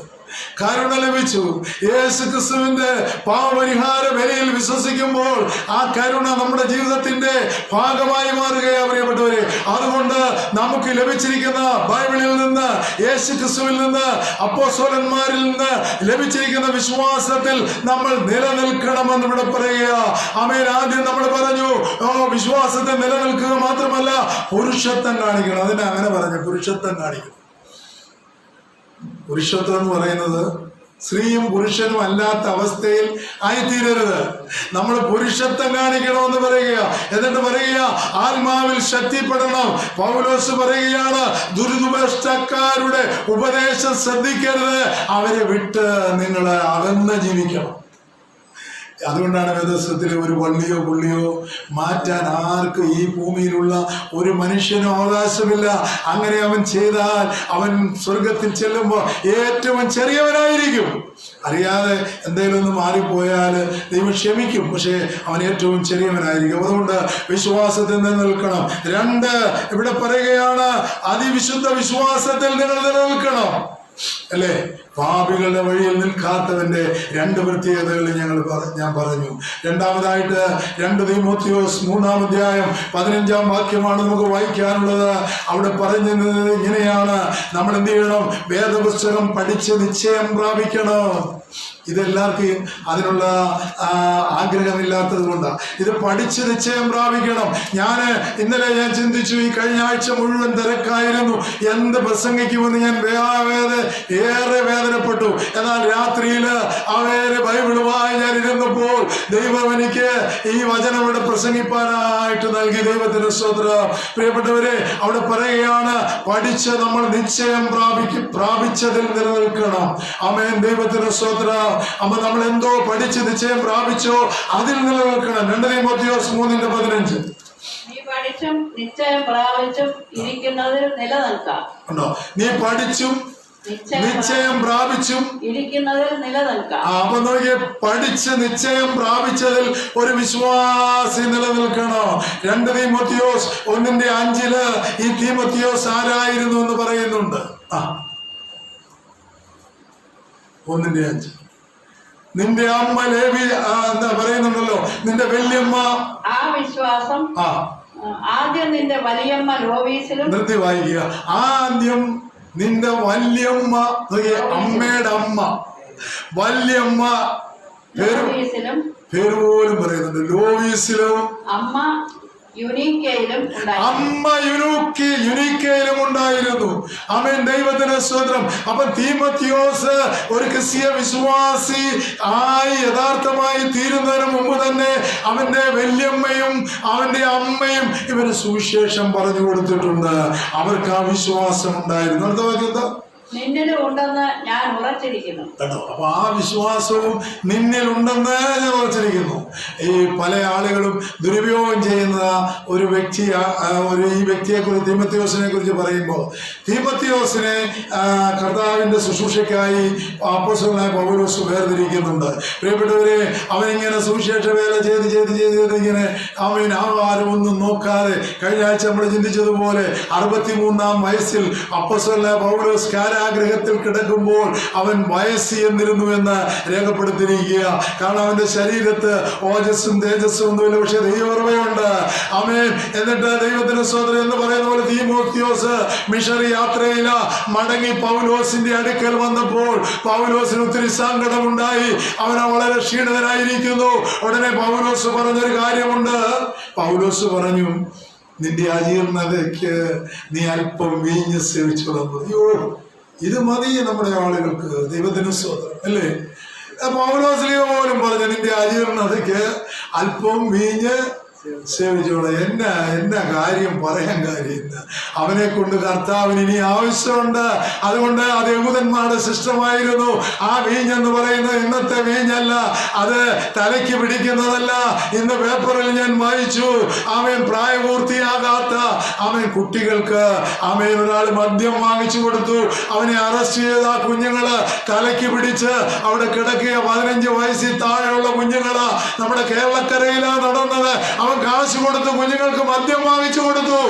കരുണ ലഭിച്ചു. ലഭിച്ചു. യേശു ക്രിസ്തുവിന്റെ പാപപരിഹാര ബലിയിൽ വിശ്വസിക്കുമ്പോൾ ആ കരുണ നമ്മുടെ ജീവിതത്തിന്റെ ഭാഗമായി മാറുകയാണ് പ്രിയപ്പെട്ടവരെ. അതുകൊണ്ട് നമുക്ക് ലഭിച്ചിരിക്കുന്ന ബൈബിളിൽ നിന്ന്, യേശു ക്രിസ്തുവിൽ നിന്ന്, അപ്പോസ്തലന്മാരിൽ നിന്ന് ലഭിച്ചിരിക്കുന്ന വിശ്വാസത്തിൽ നമ്മൾ നിലനിൽക്കണമെന്ന് ഇവിടെ പറയുക. ആമേൻ. ആദ്യം നമ്മൾ പറഞ്ഞു വിശ്വാസത്തെ നിലനിൽക്കുക മാത്രമല്ല പുരുഷത്വം കാണിക്കണം. അതിനെ അങ്ങനെ പറഞ്ഞു, പുരുഷത്വം കാണിക്കണം. പുരുഷത്വം എന്ന് പറയുന്നത് സ്ത്രീയും പുരുഷനും അല്ലാത്ത അവസ്ഥയിൽ ആയിത്തീരരുത്. നമ്മൾ പുരുഷത്വം കാണിക്കണമെന്ന് പറയുക. എന്നിട്ട് പറയുക ആത്മാവിൽ ശക്തിപ്പെടണം. പൗലോസ് പറയുകയാണ്, ദുരിതുപേക്ഷക്കാരുടെ ഉപദേശം ശ്രദ്ധിക്കരുത്, അവരെ വിട്ട് നിങ്ങൾ അകന്ന് ജീവിക്കണം. അതുകൊണ്ടാണ് വേദപുസ്തകത്തിൽ ഒരു വള്ളിയോ പുള്ളിയോ മാറ്റാൻ ആർക്കും ഈ ഭൂമിയിലുള്ള ഒരു മനുഷ്യനും അവകാശമില്ല. അങ്ങനെ അവൻ ചെയ്താൽ അവൻ സ്വർഗത്തിൽ ചെല്ലുമ്പോൾ ഏറ്റവും ചെറിയവനായിരിക്കും. അറിയാതെ എന്തെങ്കിലും ഒന്ന് മാറിപ്പോയാൽ ദൈവം ക്ഷമിക്കും, പക്ഷേ അവൻ ഏറ്റവും ചെറിയവനായിരിക്കും. അതുകൊണ്ട് വിശ്വാസത്തിൽ നിലനിൽക്കണം. 2 ഇവിടെ പറയുകയാണ്, അതിവിശുദ്ധ വിശ്വാസത്തിൽ നിങ്ങൾ നിലനിൽക്കണം. അല്ലേ? പാപികളുടെ വഴിയിൽ നിൽക്കാത്തവന്റെ 2 പ്രത്യേകതകൾ ഞാൻ പറഞ്ഞു. രണ്ടാമതായിട്ട് 2 തീമോഥെയോസ് 3-ാം അധ്യായം 15-ാം വാക്യമാണ് നമുക്ക് വായിക്കാനുള്ളത്. അവിടെ പറഞ്ഞത് ഇങ്ങനെയാണ്, നമ്മൾ എന്ത് ചെയ്യണം? വേദപുസ്തകം പഠിച്ച് നിശ്ചയം പ്രാപിക്കണം. ഇതെല്ലാവർക്കും അതിനുള്ള ആഗ്രഹമില്ലാത്തത് കൊണ്ടാണ്. ഇത് പഠിച്ച് നിശ്ചയം പ്രാപിക്കണം. ഇന്നലെ ഞാൻ ചിന്തിച്ചു, ഈ കഴിഞ്ഞ ആഴ്ച മുഴുവൻ തിരക്കായിരുന്നു, എന്ത് പ്രസംഗിക്കുമെന്ന് ഞാൻ ഏറെ വേദനപ്പെട്ടു. എന്നാൽ രാത്രിയിൽ അവരെ ബൈബിളുമായി ഞാൻ ഇരുന്നപ്പോൾ ദൈവം എനിക്ക് ഈ വചനം ഇവിടെ പ്രസംഗിപ്പാനായിട്ട് നൽകി. ദൈവത്തിന്റെ സ്തോത്രം. പ്രിയപ്പെട്ടവരെ, അവിടെ പറയുകയാണ്, പഠിച്ച് നമ്മൾ നിശ്ചയം പ്രാപിച്ചതിൽ നിലനിൽക്കണം. ആമേൻ. ദൈവത്തിന്റെ സ്തോത്രം. അപ്പൊ നമ്മൾ എന്തോ പഠിച്ച് നിശ്ചയം പ്രാപിച്ചോ അതിൽ നിലനിൽക്കണം. 2 തീമോഥെയോസ് 3:15. നീ പഠിച്ചും നിശ്ചയം പ്രാപിച്ചും ഇരിക്കുന്നതിൽ നിലനിൽക്കാം. ഉണ്ടോ? നീ പഠിച്ചും നിശ്ചയം പ്രാപിച്ചും ഇരിക്കുന്നതിൽ നിലനിൽക്കാം. അപ്പൊ നോക്കിയേ, പഠിച്ച് നിശ്ചയം പ്രാപിച്ചതിൽ ഒരു വിശ്വാസി നിലനിൽക്കണോ. 2 തീമോഥെയോസ് 1:5 ഈ തീമോഥെയോസ് ആരായിരുന്നു എന്ന് പറയുന്നുണ്ട്. 1:5 നിന്റെ അമ്മ ലേവി എന്താ പറയുന്നുണ്ടല്ലോ, നിന്റെ വല്യമ്മ. ആ വിശ്വാസം ആദ്യം നിന്റെ വലിയമ്മ ലോവീസിലും. നിർത്തി വായിക്കുക. ആദ്യം നിന്റെ വല്യമ്മ, അമ്മയുടെ അമ്മ, വല്യമ്മ, പേര് പോലും പറയുന്നുണ്ട്, ലോവീസിലും. അമ്മ യുനീക്കയിലും ഉണ്ടായിരുന്നു. ആമേൻ. ദൈവത്തിന്റെ സ്തോത്രം. അപ്പൊ തീമോഥെയോസ് ഒരു ക്രിസ്തീയ വിശ്വാസി ആയി യഥാർത്ഥമായി തീരുന്നതിന് മുമ്പ് തന്നെ അവന്റെ വല്യമ്മയും അവന്റെ അമ്മയും ഇവന് സുവിശേഷം പറഞ്ഞു കൊടുത്തിട്ടുണ്ട്. അവർക്ക് ആ വിശ്വാസം ഉണ്ടായിരുന്നു. അടുത്ത വാക്യം എന്താ? നിന്നിലും ഉണ്ടെന്ന് ഞാൻ ഉറച്ചിരിക്കുന്നു. കേട്ടോ? അപ്പൊ ആ വിശ്വാസവും നിന്നിലുണ്ടെന്ന് ഞാൻ ഉറച്ചിരിക്കുന്നു. ഈ പല ആളുകളും ദുരുപയോഗം ചെയ്യുന്ന ഒരു ഈ വ്യക്തിയെക്കുറിച്ച്, തീമോഥെയോസിനെ കുറിച്ച് പറയുമ്പോൾ, തീമോഥെയോസിനെ കർത്താവിന്റെ ശുശ്രൂഷയ്ക്കായി അപ്പോസ്തലനായ പൗലോസ് വേർതിരിക്കുന്നുണ്ട്. പ്രിയപ്പെട്ടവരെ, അവനിങ്ങനെ സുവിശേഷ വേല ചെയ്ത് ഇങ്ങനെ അവൻ ആഹാരമൊന്നും നോക്കാതെ, കഴിഞ്ഞ ആഴ്ച നമ്മൾ ചിന്തിച്ചതുപോലെ 63-ാം വയസ്സിൽ അപ്പോസ്തലനായ പൗലോസ് ആഗ്രഹത്തിൽ കിടക്കുമ്പോൾ അവൻ വയസ്സ് എന്നിരുന്നു എന്ന് രേഖപ്പെടുത്തിയിരിക്കുക. കാരണം അവന്റെ ശരീരത്ത് ഓജസ്സും തേജസ്സും ഒന്നുമില്ല, പക്ഷെ ദൈവകൃപയുണ്ട്. ആമേൻ. എന്നിട്ട് ദൈവത്തിന്റെ സ്തോത്രം എന്ന് പറയുന്ന പോലെ തീമോഥെയോസ് മിഷണറി യാത്രയില മടങ്ങി പൗലോസിന്റെ അടുക്കൽ വന്നപ്പോൾ പൗലോസിന് ഒത്തിരി സങ്കടമുണ്ടായി. അവൻ വളരെ ക്ഷീണിതനായിരിക്കുന്നു. ഉടനെ പൗലോസ് പറഞ്ഞൊരു കാര്യമുണ്ട്. പൗലോസ് പറഞ്ഞു, നിന്റെ അജീർണതയ്ക്ക് നീ അല്പം വീഞ്ഞ് സേവിച്ചോളാം. അയ്യോ, ഇത് മതി നമ്മുടെ ആളുകൾക്ക്. ദൈവത്തിന് സ്തോത്രം. അല്ലേ? പൗലോസ്ലീഹ പോലും പറഞ്ഞു, നിന്റെ അജീർണതയ്ക്ക് അല്പം വീഞ്ഞ് സേവിച്ചോളെ. എന്നാ കാര്യം പറയാൻ കാര്യമില്ല. അവനെ കൊണ്ട് കർത്താവിന് ഇനി ആവശ്യമുണ്ട്. അതുകൊണ്ട് അത് യഹൂദന്മാരുടെ സിസ്റ്റമായിരുന്നു. ആ വീഞ്ഞെന്ന് പറയുന്നത് ഇന്നത്തെ വീഞ്ഞല്ല, അത് തലയ്ക്ക് പിടിക്കുന്നതല്ല. ഇന്ന് പേപ്പറിൽ ഞാൻ വായിച്ചു, അവൻ പ്രായപൂർത്തിയാകാത്ത കുട്ടികൾക്ക് ഒരാൾ മദ്യം വാങ്ങിച്ചു കൊടുത്തു. അവനെ അറസ്റ്റ് ചെയ്ത കുഞ്ഞുങ്ങള് തലയ്ക്ക് പിടിച്ച് അവിടെ കിടക്കുക. 15 വയസ്സിൽ താഴെയുള്ള കുഞ്ഞുങ്ങള് നമ്മുടെ കേരളക്കരയിലാണ് നടന്നത്. അവൻ കാശ് കൊടുത്തു, കുഞ്ഞുങ്ങൾക്ക് മദ്യം വാങ്ങിച്ചു കൊടുത്തു.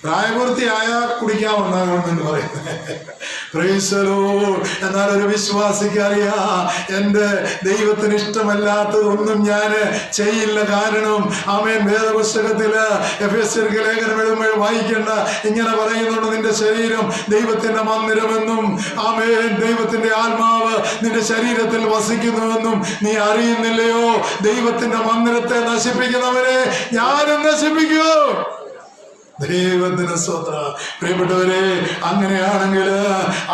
പ്രായപൂർത്തിയായ കുടിക്കാമെന്നാണ് പറയുന്നത്. Price the Lord. എന്നാൽ ഒരു വിശ്വാസിക്ക് അറിയാം, എൻ്റെ ദൈവത്തിന് ഇഷ്ടമല്ലാത്തതൊന്നും ഞാൻ ചെയ്യില്ല. കാരണം ആമേൻ വേദപുസ്തകത്തില് എഫെസ്യർക്ക് ലേഖനം എഴുതുമ്പോൾ വായിക്കേണ്ട ഇങ്ങനെ പറയുന്നുണ്ട്, നിന്റെ ശരീരം ദൈവത്തിന്റെ മന്ദിരമെന്നും ആമേൻ ദൈവത്തിന്റെ ആത്മാവ് നിന്റെ ശരീരത്തിൽ വസിക്കുന്നുവെന്നും നീ അറിയുന്നില്ലയോ? ദൈവത്തിന്റെ മന്ദിരത്തെ നശിപ്പിക്കുന്നവരെ ഞാനും നശിപ്പിക്കൂ. ദൈവത്തിന് സ്തോത്രം. പ്രിയപ്പെട്ടവരെ, അങ്ങനെയാണെങ്കിൽ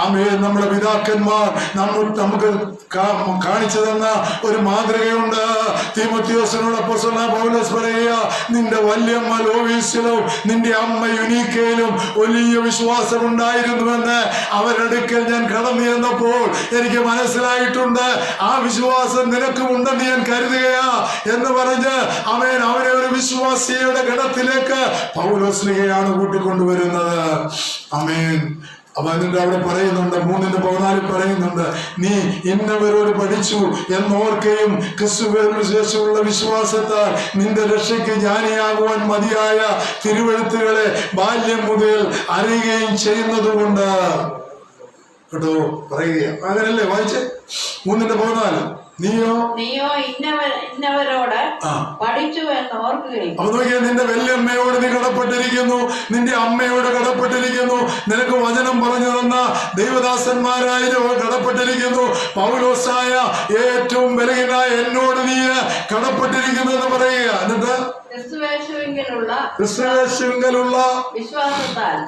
ആമേൻ നമ്മുടെ പിതാക്കന്മാർ നമുക്ക് കാണിച്ചു തന്ന ഒരു മാതൃകയുണ്ട്. തീമോഥെയോസിനോട് അപ്പോസ്തലനായ പൗലോസ് പറയുക, നിന്റെ വല്യമ്മ ലോവീസിലും നിന്റെ അമ്മ യുനീക്കയിലും വലിയ വിശ്വാസം ഉണ്ടായിരുന്നുവെന്ന് അവരടുക്കൽ ഞാൻ കടന്നു ചെന്നപ്പോൾ എനിക്ക് മനസ്സിലായിട്ടുണ്ട്. ആ വിശ്വാസം നിനക്കും ഉണ്ടെന്ന് ഞാൻ കരുതുകയാ എന്ന് പറഞ്ഞ് അവൻ അവരെ ഒരു വിശ്വാസിയുടെ ഗണത്തിലേക്ക് പൗലോസ് ാണ് കൂട്ടിക്കൊണ്ടുവരുന്നത്. ആമേൻ. അപ്പൊ അതിന്റെ അവിടെ പറയുന്നുണ്ട്, 3:14 പറയുന്നുണ്ട്, നീ ഇന്നവരോട് പഠിച്ചു എന്നോർക്കുകയും ക്രിസ്തുവിന് ശേഷമുള്ള വിശ്വാസത്താൽ നിന്റെ രക്ഷയ്ക്ക് ജ്ഞാനിയാകുവാൻ മതിയായ തിരുവെഴുത്തുകളെ ബാല്യം മുതൽ അറിയുകയും ചെയ്യുന്നതുകൊണ്ട്. കേട്ടോ, പറയുക അങ്ങനല്ലേ വായിച്ചേ. 3:14 നീയോ ഇന്നവരോട് പഠിച്ചു എന്ന് ഓർക്കുകയും. അപ്പൊ നോക്കിയാൽ നിന്റെ വല്യമ്മയോട് നീ കടപ്പെട്ടിരിക്കുന്നു, നിന്റെ അമ്മയോട് കടപ്പെട്ടിരിക്കുന്നു, നിനക്ക് വചനം പറഞ്ഞു തന്ന ദൈവദാസന്മാരായ കടപ്പെട്ടിരിക്കുന്നു, പൗലോസായ ഏറ്റവും ബലഹീനായ എന്നോട് നീ കടപ്പെട്ടിരിക്കുന്നു എന്ന് പറയുക. എന്നിട്ട് ക്രിസ്തുയേശുവിങ്കലുള്ള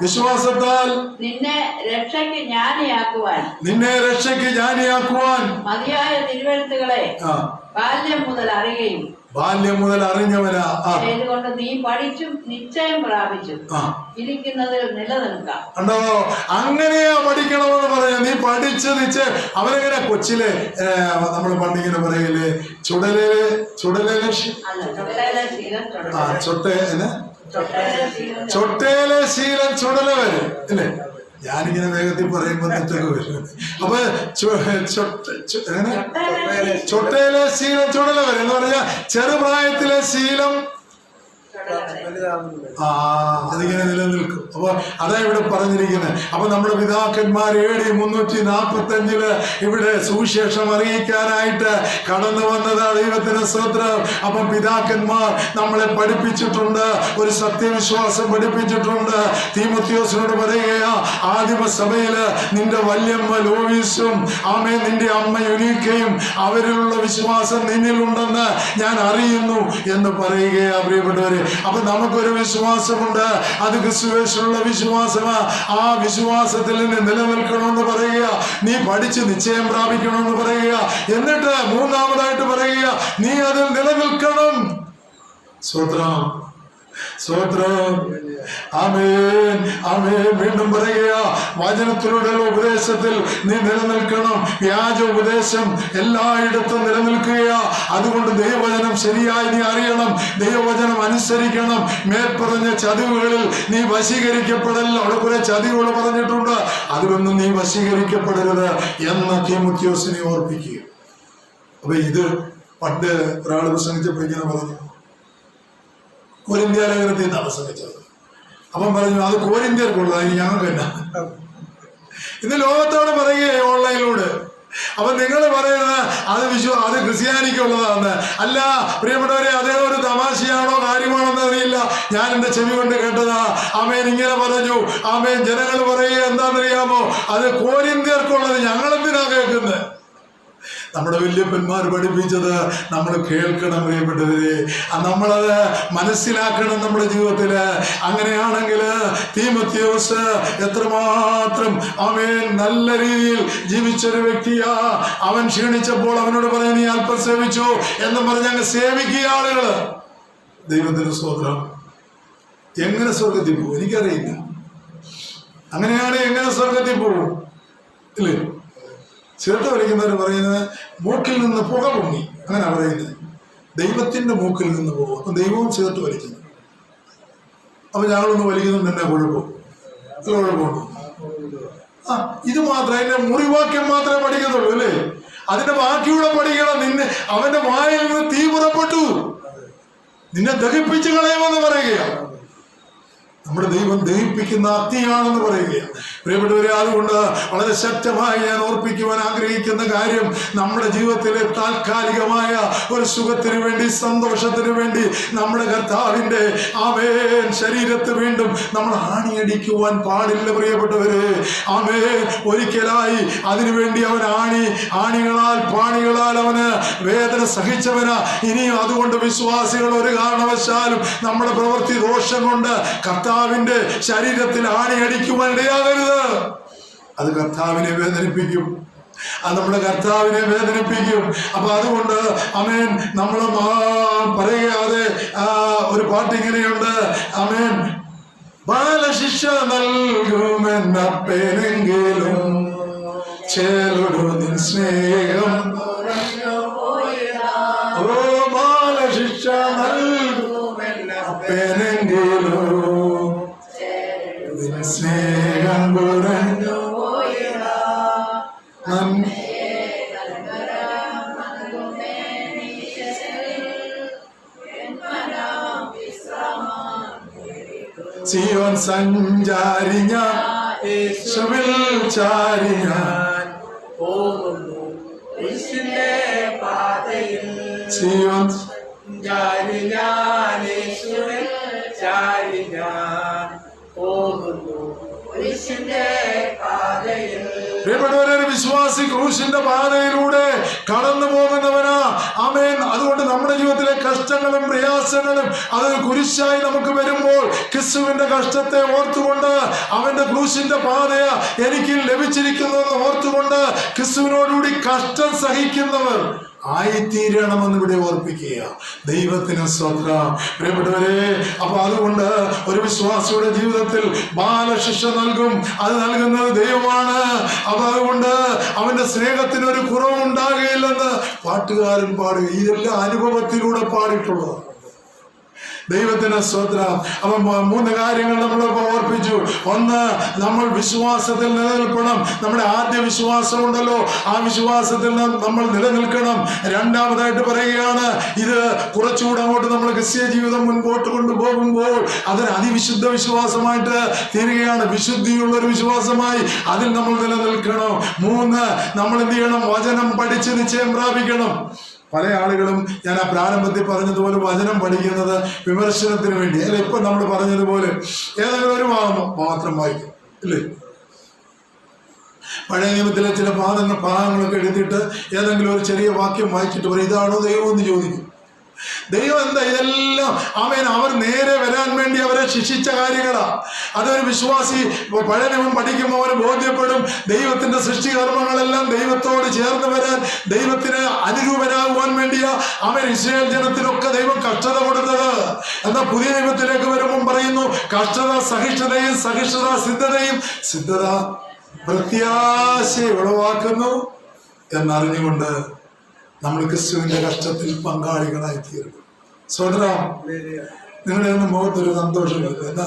വിശ്വാസത്താൽ നിന്നെ രക്ഷയ്ക്ക് ജ്ഞാനിയാക്കുവാൻ മതിയായ തിരുവെഴുത്തുകളെ ബാല്യം മുതൽ അറിഞ്ഞവനാ. അതുകൊണ്ട് നീ പഠിച്ചും നിശ്ചയം പ്രാപിച്ചും ഇരിക്കുന്നതിൽ നിലനിൽക്കാം. കണ്ടോ, അങ്ങനെയാ പഠിക്കണമെന്ന് പറഞ്ഞ. നീ പഠിച്ച് നിശ്ചയം. അവരെങ്ങനെ കൊച്ചിലെ നമ്മൾ പണ്ടിങ്ങനെ പറയില്ലേ, ചൊട്ടേലെ ശീലം ചുടല വരെ അല്ലേ. ഞാനിങ്ങനെ വേഗത്തിൽ പറയുമ്പോൾ തെറ്റൊക്കെ വരും. അപ്പൊ ചൊട്ടയിലെ ശീലം ചുടല വരെ എന്ന് പറഞ്ഞാൽ ചെറുപ്രായത്തിലെ ശീലം അതിങ്ങനെ നിലനിൽക്കും. അപ്പൊ അതാ ഇവിടെ പറഞ്ഞിരിക്കുന്നത്. അപ്പൊ നമ്മുടെ പിതാക്കന്മാർ AD 345 ഇവിടെ സുവിശേഷം അറിയിക്കാനായിട്ട് കടന്നു വന്നത്. ദൈവത്തിന് സ്തോത്രം. അപ്പം പിതാക്കന്മാർ നമ്മളെ പഠിപ്പിച്ചിട്ടുണ്ട്, ഒരു സത്യവിശ്വാസം പഠിപ്പിച്ചിട്ടുണ്ട്. തീമോഥെയോസിനോട് പറയുകയാ, ആദിമ സഭയില് നിന്റെ വല്യമ്മ ലോവീസും ആമേ നിന്റെ അമ്മ യുനീക്കയും അവരിലുള്ള വിശ്വാസം നിന്നിലുണ്ടെന്ന് ഞാൻ അറിയുന്നു എന്ന് പറയുകയാ. പ്രിയപ്പെട്ടവരെ, അപ്പൊ നമുക്കൊരു വിശ്വാസമുണ്ട്, അത് ക്രിസ്തുവേശുള്ള വിശ്വാസമാ. ആ വിശ്വാസത്തിൽ നിന്ന് നിലനിൽക്കണമെന്ന് പറയുക. നീ പഠിച്ച് നിശ്ചയം പ്രാപിക്കണമെന്ന് പറയുക. എന്നിട്ട് മൂന്നാമതായിട്ട് പറയുക, നീ അതിൽ നിലനിൽക്കണം. സ്തോത്രം, സ്തോത്രം. ആമേൻ, ആമേൻ. വീണ്ടും പറയുക, വചനത്തിലൂടെയുള്ള ഉപദേശത്തിൽ നീ നിലനിൽക്കണം. വ്യാജ ഉപദേശം എല്ലായിടത്തും നിലനിൽക്കുക. അതുകൊണ്ട് ദൈവവചനം ശരിയായി നീ അറിയണം, ദൈവവചനം അനുസരിക്കണം. മേൽപ്പറഞ്ഞ ചതിവുകളിൽ നീ വശീകരിക്കപ്പെടല്ല. അവിടെ കുറെ ചതിവുകൾ പറഞ്ഞിട്ടുണ്ട്, അതിലൊന്നും നീ വശീകരിക്കപ്പെടരുത് എന്ന് തീമോഥെയോസിനെ ഓർപ്പിക്കുക. അപ്പൊ ഇത് പണ്ട് ഒരാൾ പ്രസംഗിച്ചപ്പോൾ ഇങ്ങനെ പറഞ്ഞു, കോരിന്ത്യ ലേഖനത്തിൽ നിന്നാണ് പ്രസംഗിച്ചത്. അപ്പം പറഞ്ഞു, അത് കോരിന്ത്യർക്കുള്ളത്, അതിന് ഞങ്ങൾക്ക് തന്നെ. ഇന്ന് ലോകത്തോട് പറയുക ഓൺലൈനിലൂടെ. അപ്പൊ നിങ്ങൾ പറയുന്നത് അത് ക്രിസ്ത്യാനിക്കുള്ളതാണ്. അല്ല പ്രിയപ്പെട്ടവരെ, അതേ ഒരു തമാശയാണോ കാര്യമാണോ എന്ന് അറിയില്ല. ഞാൻ എന്റെ ചെവി കൊണ്ട് കേട്ടതാ. ആമേൻ ഇങ്ങനെ പറഞ്ഞു. ആമേൻ ജനങ്ങൾ പറയുക എന്താണെന്നറിയാമോ, അത് കോരിന്ത്യർക്കുള്ളത്, ഞങ്ങളെന്തിനാ കേൾക്കുന്നത്? നമ്മുടെ വല്യപ്പന്മാർ പഠിപ്പിച്ചത് നമ്മൾ കേൾക്കണം പ്രിയപ്പെട്ടവരെ. നമ്മളത് മനസ്സിലാക്കണം നമ്മുടെ ജീവിതത്തില്. അങ്ങനെയാണെങ്കിൽ തീമോഥെയോസ് എത്രമാത്രം ആമേൻ നല്ല രീതിയിൽ ജീവിച്ചൊരു വ്യക്തിയാ. അവൻ ക്ഷീണിച്ചപ്പോൾ അവനോട് പറയാൻ നീ അല്പം സേവിച്ചു എന്ന് പറഞ്ഞ് അങ്ങ് സേവിക്കുക ആളുകള്. ദൈവത്തിന് സ്തോത്രം. എങ്ങനെ സ്വർഗത്തിൽ പോകും എനിക്കറിയില്ല. അങ്ങനെയാണ് എങ്ങനെ സ്വർഗത്തിൽ പോകും ഇല്ലേ? ചിരട്ട വലിക്കുന്നവർ പറയുന്നത് മൂക്കിൽ നിന്ന് പുക പൊങ്ങി, അങ്ങനെ പറയുന്നത്. ദൈവത്തിന്റെ മൂക്കിൽ നിന്ന് പോകും. അപ്പൊ ദൈവവും ചിരട്ട വലിക്കുന്നു. അപ്പൊ ഞങ്ങളൊന്ന് വലിക്കുന്നുണ്ട്, എന്നെ കുഴപ്പമുണ്ടോ? ഇത് മാത്രം, അതിന്റെ മുറിവാക്യം മാത്രമേ പഠിക്കത്തുള്ളൂ അല്ലേ? അതിന്റെ ബാക്കിയൂടെ പഠിക്കണം. അവന്റെ വായിൽ നിന്ന് തീ പുറപ്പെട്ടു, നിന്നെ ദഹിപ്പിച്ച് കളയുമെന്ന് പറയുകയാണ്. നമ്മുടെ ദൈവം ദഹിപ്പിക്കുന്ന അഗ്നിയാണെന്ന് പറയുകയാണ്. പ്രിയപ്പെട്ടവരെ, അതുകൊണ്ട് വളരെ ശക്തമായി ഞാൻ ഓർപ്പിക്കുവാൻ ആഗ്രഹിക്കുന്ന കാര്യം, നമ്മുടെ ജീവിതത്തിലെ താൽക്കാലികമായ ഒരു സുഖത്തിന് വേണ്ടി, സന്തോഷത്തിന് വേണ്ടി നമ്മുടെ കർത്താവിൻ്റെ ആമേൻ ശരീരത്ത് വീണ്ടും നമ്മൾ ആണിയടിക്കുവാൻ പാടില്ല. പ്രിയപ്പെട്ടവരെ, ആമേൻ ഒരിക്കലായി അതിനുവേണ്ടി അവൻ ആണികളാൽ പാണികളാൽ അവന് വേദന സഹിച്ചവനാ. ഇനിയും അതുകൊണ്ട് വിശ്വാസികൾ ഒരു കാരണവശാലും നമ്മുടെ പ്രവൃത്തി ദോഷം കൊണ്ട് കർത്താവിന്റെ ശരീരത്തിൽ ആണിയടിക്കുവാൻ ഇടയാകരുത്. അത് കർത്താവിനെ വേദനിപ്പിക്കും, അത് നമ്മുടെ കർത്താവിനെ വേദനിപ്പിക്കും. അപ്പൊ അതുകൊണ്ട് ആമേൻ നമ്മൾ പറയാതെ ഒരു പാട്ട് ഇങ്ങനെയുണ്ട്, ആമേൻ ബാലശിക്ഷ നൽകുമെന്നപ്പനെങ്കിലും ചേലൊടു നിൻ സ്നേഹം, ഓ ബാലശിക്ഷ നൽകുമെന്നപ്പനെങ്കിലും സ്നേഹം കുറഞ്ഞു സിയോൻ സഞ്ചാരി ഞാൻ, യേശുവിൽ ചാരി ഞാൻ പോകുന്നു യേശുവിന്റെ പാതയിൽ. സിയോൻ ചാരി ഞാൻ, യേശുവിൽ ചാരി ഞാൻ പോകുന്നു യേശുവിന്റെ പാതയിൽ. പ്രിയപ്പെട്ടവരെ, വിശ്വാസി ക്രൂശിന്റെ പാതയിലൂടെ കടന്നു പോകുന്നവനാ. ആമേൻ. അതുകൊണ്ട് നമ്മുടെ ജീവിതത്തിലെ കഷ്ടങ്ങളും പ്രയാസങ്ങളും അതൊരു കുരിശായി നമുക്ക് വരുമ്പോൾ ക്രിസ്തുവിന്റെ കഷ്ടത്തെ ഓർത്തുകൊണ്ട്, അവന്റെ ക്രൂശിന്റെ പാതയ എനിക്ക് ലഭിച്ചിരിക്കുന്നതെന്ന് ഓർത്തുകൊണ്ട് ക്രിസ്തുവിനോടുകൂടി കഷ്ടം സഹിക്കുന്നവർ ആയിത്തീരണമെന്ന് ഇവിടെ ഓർപ്പിക്കുക. ദൈവത്തിന് സ്വന്തം. പ്രിയപ്പെട്ടവരെ, അപ്പൊ അതുകൊണ്ട് ഒരു വിശ്വാസിയുടെ ജീവിതത്തിൽ ബാലശിക്ഷ നൽകും, അത് നൽകുന്നത് ദൈവമാണ്. അപ്പൊ അതുകൊണ്ട് അവന്റെ സ്നേഹത്തിന് ഒരു കുറവുണ്ടാകുകയില്ലെന്ന് പാട്ടുകാരൻ പാടുക. ഇതെല്ലാം അനുഭവത്തിലൂടെ പാടിയിട്ടുള്ളത്. ദൈവത്തിന് സ്തോത്രം. അപ്പം 3 കാര്യങ്ങൾ നമ്മൾ ഓർപ്പിച്ചു. ഒന്ന്, നമ്മൾ വിശ്വാസത്തിൽ നിലനിൽക്കണം. നമ്മുടെ ആദ്യ വിശ്വാസം ഉണ്ടല്ലോ, ആ വിശ്വാസത്തിൽ നമ്മൾ നിലനിൽക്കണം. രണ്ടാമതായിട്ട് പറയുകയാണ്, ഇത് കുറച്ചുകൂടെ അങ്ങോട്ട് നമ്മൾ ക്രിസ്തീയ ജീവിതം മുൻപോട്ട് കൊണ്ടുപോകുമ്പോൾ അതൊരു അതിവിശുദ്ധ വിശ്വാസമായിട്ട് തീരുകയാണ്. വിശുദ്ധിയുള്ള ഒരു വിശ്വാസമായി അതിൽ നമ്മൾ നിലനിൽക്കണം. 3, നമ്മൾ എന്ത് ചെയ്യണം? വചനം പഠിച്ച് നിശ്ചയം പ്രാപിക്കണം. പല ആളുകളും ഞാൻ ആ പ്രാരംഭത്തിൽ പറഞ്ഞതുപോലെ വചനം പഠിക്കുന്നത് വിമർശനത്തിന് വേണ്ടി, അല്ല ഇപ്പൊ നമ്മൾ പറഞ്ഞതുപോലെ ഏതെങ്കിലും ഒരു മാത്രം വായിക്കും, ഇല്ലേ? പഴയ നിയമത്തിലെ ചില ഭാഗങ്ങളൊക്കെ എടുത്തിട്ട് ഏതെങ്കിലും ഒരു ചെറിയ വാക്യം വായിച്ചിട്ട് പറയും ഇതാണോ ദൈവം എന്ന് ചോദിക്കും. ദൈവം എന്താ ഇതെല്ലാം? അവർ നേരെ വരാൻ വേണ്ടി അവരെ ശിക്ഷിച്ച കാര്യങ്ങളാ. അതൊരു വിശ്വാസി പഴയ നിയമം പഠിക്കുമ്പോൾ അവന് ബോധ്യപ്പെടും, ദൈവത്തിന്റെ സൃഷ്ടികർമ്മങ്ങളെല്ലാം ദൈവത്തോട് ചേർന്ന് വരാൻ, ദൈവത്തിന് അനുരൂപനാകുവാൻ വേണ്ടിയാ ഇസ്രായേൽ ജനത്തിനൊക്കെ ദൈവം കഷ്ടത കൊടുത്തത്. എന്നാൽ പുതിയ നിയമത്തിലേക്ക് വരുമ്പം പറയുന്നു, കഷ്ടത സഹിഷ്ണുതയും, സഹിഷ്ണുത സിദ്ധതയും, സിദ്ധത പ്രത്യാശ ഉളവാക്കുന്നു എന്നറിഞ്ഞുകൊണ്ട് നമ്മൾ ക്രിസ്തുവിന്റെ കഷ്ടത്തിൽ പങ്കാളികളായി തീർന്നു. സ്വതന്ത്രം. നിങ്ങളുടെ ഒന്നും മുഖത്തൊരു സന്തോഷമില്ല. എന്താ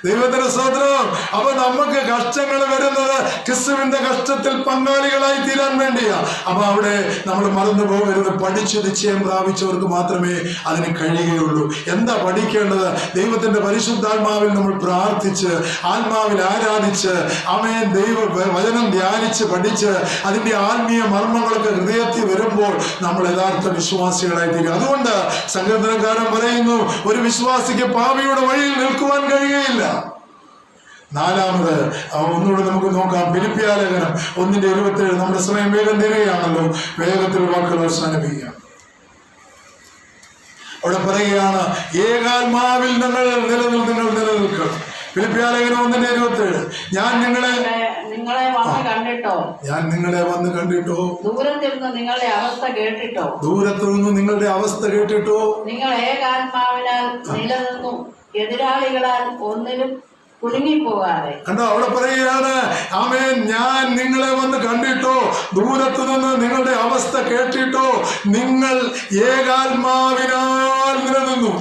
ദൈവത്തിന്റെ സ്തോത്രം. അപ്പൊ നമുക്ക് കഷ്ടങ്ങൾ വരുന്നത് ക്രിസ്തുവിന്റെ കഷ്ടത്തിൽ പങ്കാളികളായി തീരാൻ വേണ്ടിയാ. അപ്പൊ അവിടെ നമ്മൾ മറന്നു പോകരുത്. പഠിച്ച് നിശ്ചയം പ്രാപിച്ചവർക്ക് മാത്രമേ അതിന് കഴിയുകയുള്ളൂ. എന്താ പഠിക്കേണ്ടത്? ദൈവത്തിന്റെ പരിശുദ്ധാത്മാവിൽ നമ്മൾ പ്രാർത്ഥിച്ച്, ആത്മാവിൽ ആരാധിച്ച്, ദൈവ വചനം ധ്യാനിച്ച് പഠിച്ച് അതിന്റെ ആത്മീയ മർമ്മങ്ങളൊക്കെ ഹൃദയത്തിൽ വരുമ്പോൾ നമ്മൾ യഥാർത്ഥ വിശ്വാസികളായി തീരും. അതുകൊണ്ട് സങ്കീർത്തനക്കാരൻ പറയുന്നു, ഒരു വിശ്വാസിക്ക് പാപിയുടെ വഴിയിൽ നിൽക്കുവാൻ കഴിയുകയില്ല. 4, ഒന്നുകൂടെ നമുക്ക് നോക്കാം. ഫിലിപ്പിയാലേഖനം 1:27. നമ്മുടെ സമയം വേഗം തരികയാണല്ലോ, വേഗത്തിൽ വാക്കുകൾ അവസാനിപ്പിക്കാം. അവിടെ പറയുകയാണ്, ഏകാത്മാവിൽ നിങ്ങൾ നിലനിൽക്കണം. ഫിലിപ്പിയാലേഖനം 1:27. ഞാൻ നിങ്ങളെ വന്ന് കണ്ടിട്ടോ, ദൂരത്തിരുന്ന് നിങ്ങളുടെ അവസ്ഥ കേട്ടിട്ടോ, നിങ്ങൾ ഏകാത്മാവിനാൽ നിലനിന്നു എതിരാളികളാൽ ഒന്നിലും കുടുങ്ങിപ്പോകാതെ. കണ്ടോ, അവിടെ പറയുകയാണ്, ഞാൻ നിങ്ങളെ വന്ന് കണ്ടിട്ടോ, ദൂരത്തു നിന്ന് നിങ്ങളുടെ അവസ്ഥ കേട്ടിട്ടോ, നിങ്ങൾ ഏകാത്മാവിനാൽ നിലനിന്നു.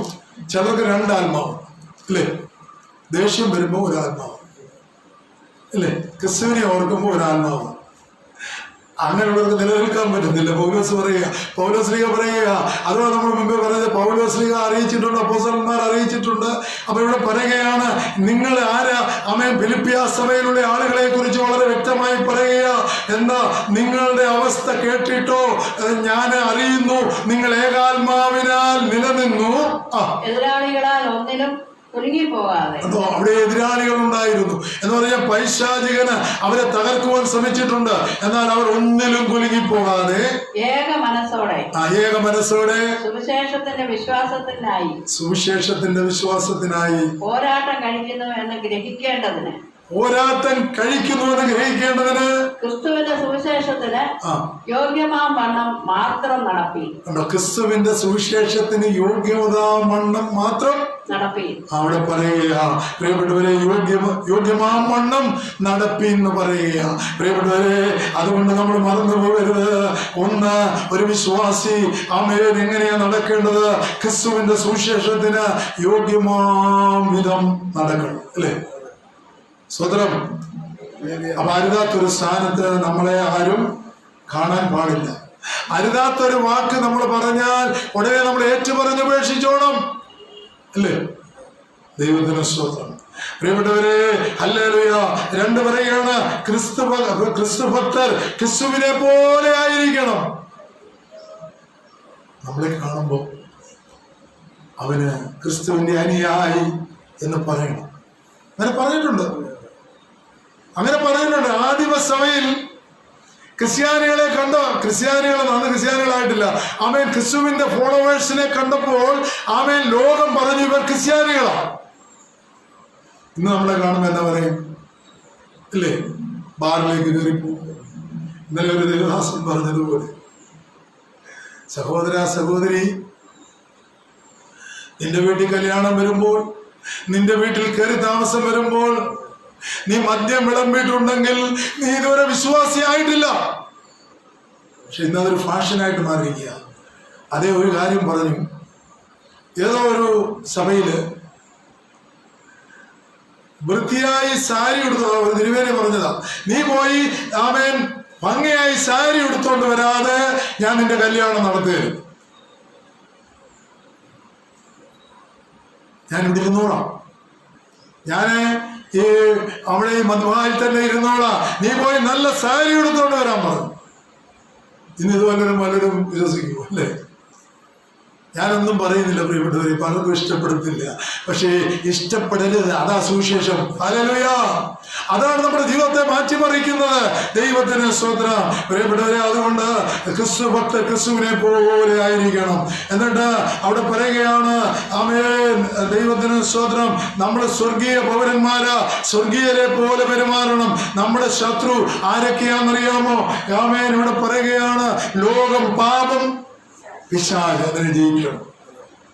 ചിലർക്ക് 2 ആത്മാവ്, അല്ലേ? ദേഷ്യം വരുമ്പോ 1 ആത്മാവ്, അല്ലേ? ക്രിസ്തുവിനെ ഓർക്കുമ്പോ 1 ആത്മാവ്. അങ്ങനെയുള്ളവർക്ക് നിലനിൽക്കാൻ പറ്റുന്നില്ല. പൗലോസ്ലീഹ പറയുക അതുപോലെ നമ്മൾ മുമ്പേ പറഞ്ഞത് പൗലോസ്ലീഹ അറിയിച്ചിട്ടുണ്ട്, അപ്പോസ്തലന്മാർ അറിയിച്ചിട്ടുണ്ട്. അപ്പൊ ഇവിടെ പറയുകയാണ്, നിങ്ങൾ ആരാ? ആമേൻ. ഫിലിപ്പിയ സഭയിലുള്ള ആളുകളെ കുറിച്ച് വളരെ വ്യക്തമായി പറയുക, എന്താ? നിങ്ങളുടെ അവസ്ഥ കേട്ടിട്ടോ ഞാൻ അറിയുന്നു, നിങ്ങൾ ഏകാത്മാവിനാൽ നിലനിന്നു, എതിരാളികളാൽ ഒന്നിലും കുലുങ്ങിപ്പോകാതെ. അവിടെ എതിരാളികൾ ഉണ്ടായിരുന്നു എന്ന് പറഞ്ഞാൽ പൈശാചികന് അവരെ തകർക്കുവാൻ ശ്രമിച്ചിട്ടുണ്ട്. എന്നാൽ അവർ ഒന്നിലും കുലുങ്ങിപ്പോകാതെ ഏക മനസ്സോടെ സുവിശേഷത്തിന്റെ വിശ്വാസത്തിനായി പോരാട്ടം കഴിക്കുന്നു എന്ന് ഗ്രഹിക്കേണ്ടതിന് ക്രിസ്തുവിന്റെ സുവിശേഷത്തിന് യോഗ്യമാം വണ്ണം മാത്രം നടപ്പി. ക്രിസ്തുവിന്റെ സുവിശേഷത്തിന് യോഗ്യമാം മാത്രം നടപ്പി. അവിടെ പറയുക പ്രിയപ്പെട്ടവരെ, യോഗ്യമാം വണ്ണം നടപ്പി എന്ന് പറയുക. പ്രിയപ്പെട്ടവരെ, അതുകൊണ്ട് നമ്മൾ മറന്നു പോകരുത്. ഒന്ന്, ഒരു വിശ്വാസി ആമേൻ എങ്ങനെയാ നടക്കേണ്ടത്? ക്രിസ്തുവിന്റെ സുവിശേഷത്തിന് യോഗ്യമാം വിധം നടക്കണം, അല്ലേ? സ്വതന്ത്രം. അപ്പൊ അരുതാത്തൊരു സ്ഥാനത്ത് നമ്മളെ ആരും കാണാൻ പാടില്ല. അരുതാത്തൊരു വാക്ക് നമ്മൾ പറഞ്ഞാൽ ഉടനെ നമ്മൾ ഏറ്റുപറഞ്ഞുപേക്ഷിച്ചോണം, അല്ലേ? ദൈവത്തിന് സ്തോത്രം. പ്രിയപ്പെട്ടവരെ, ഹല്ലേലൂയ. രണ്ട് പറയുകയാണ്, ക്രിസ്തു ഭക്തർ ക്രിസ്തുവിനെ പോലെ ആയിരിക്കണം. നമ്മളെ കാണുമ്പോൾ അവന് ക്രിസ്തുവിന്റെ അനുയായി എന്ന് പറയണം. അങ്ങനെ പറഞ്ഞിട്ടുണ്ട്. ആദിമസഭയിൽ ക്രിസ്ത്യാനികളെ അന്ന് ക്രിസ്ത്യാനികളായിട്ടില്ല. ആമേൻ. ക്രിസ്തുവിന്റെ ഫോളോവേഴ്സിനെ കണ്ടപ്പോൾ ആമേൻ ലോകം പറഞ്ഞു ഇവർ ക്രിസ്ത്യാനികളാണ്. ഇന്ന് നമ്മളെ കാണുമ്പോൾ എന്താ പറയും, ഇല്ലേ? ബാറിലേക്ക് കയറിപ്പോകും. ഇന്നലെ ഒരു ദേവദാസൻ പറഞ്ഞതുപോലെ, സഹോദരി, നിന്റെ വീട്ടിൽ കല്യാണം വരുമ്പോൾ, നിന്റെ വീട്ടിൽ കയറി താമസം വരുമ്പോൾ നീ മദ്യം വിളമ്പിയിട്ടുണ്ടെങ്കിൽ നീ ഇതുവരെ വിശ്വാസിയായിട്ടില്ല. പക്ഷെ ഇന്നതൊരു ഫാഷനായിട്ട് മാറിയിരിക്കുക. അതേ ഒരു കാര്യം പറഞ്ഞു, ഏതോ ഒരു സഭയില് വൃത്തിയായി സാരി എടുത്തോ, ഒരു തിരുവേനി പറഞ്ഞതാ, നീ പോയി ആമേൻ ഭംഗിയായി സാരി എടുത്തോണ്ട് വരാതെ ഞാൻ നിന്റെ കല്യാണം നടത്തുകയും ഞാൻ ഇവിടെ ഇരുന്നോളാം, ഞാന് ഈ അവിടെ ഈ മധുവായിൽ തന്നെ ഇരുന്നോളാം, നീ പോയി നല്ല സാരി എടുത്തോണ്ട് വരാൻ പറഞ്ഞു. ഇന്ന് ഇത് പലരും വിശ്വസിക്കും, അല്ലേ? ഞാനൊന്നും പറയുന്നില്ല പ്രിയപ്പെട്ടവരെ, പലർക്കും ഇഷ്ടപ്പെടുത്തില്ല. പക്ഷേ ഇഷ്ടപ്പെടരുത്, അതാ സുവിശേഷം. ഹല്ലേലൂയ. അതാണ് നമ്മുടെ ജീവിതത്തെ മാറ്റിമറിക്കുന്നത്. ദൈവത്തിന് സ്തോത്രം. പ്രിയപ്പെട്ടവരെ, അതുകൊണ്ട് ക്രിസ്തു ഭക്തർ ക്രിസ്തുവിനെ പോലെ ആയിരിക്കണം. എന്നിട്ട് അവിടെ പറയുകയാണ്, ആമേൻ, ദൈവത്തിന് സ്തോത്രം, നമ്മൾ സ്വർഗീയ പൗരന്മാരാ, സ്വർഗീയരെ പോലെ പെരുമാറണം. നമ്മുടെ ശത്രു ആരൊക്കെയാണെന്നറിയാമോ? ആമേൻ, ഇവിടെ പറയുകയാണ്, ലോകം, പാപം, പിശാച്, അതിനെ ജയിക്കണം.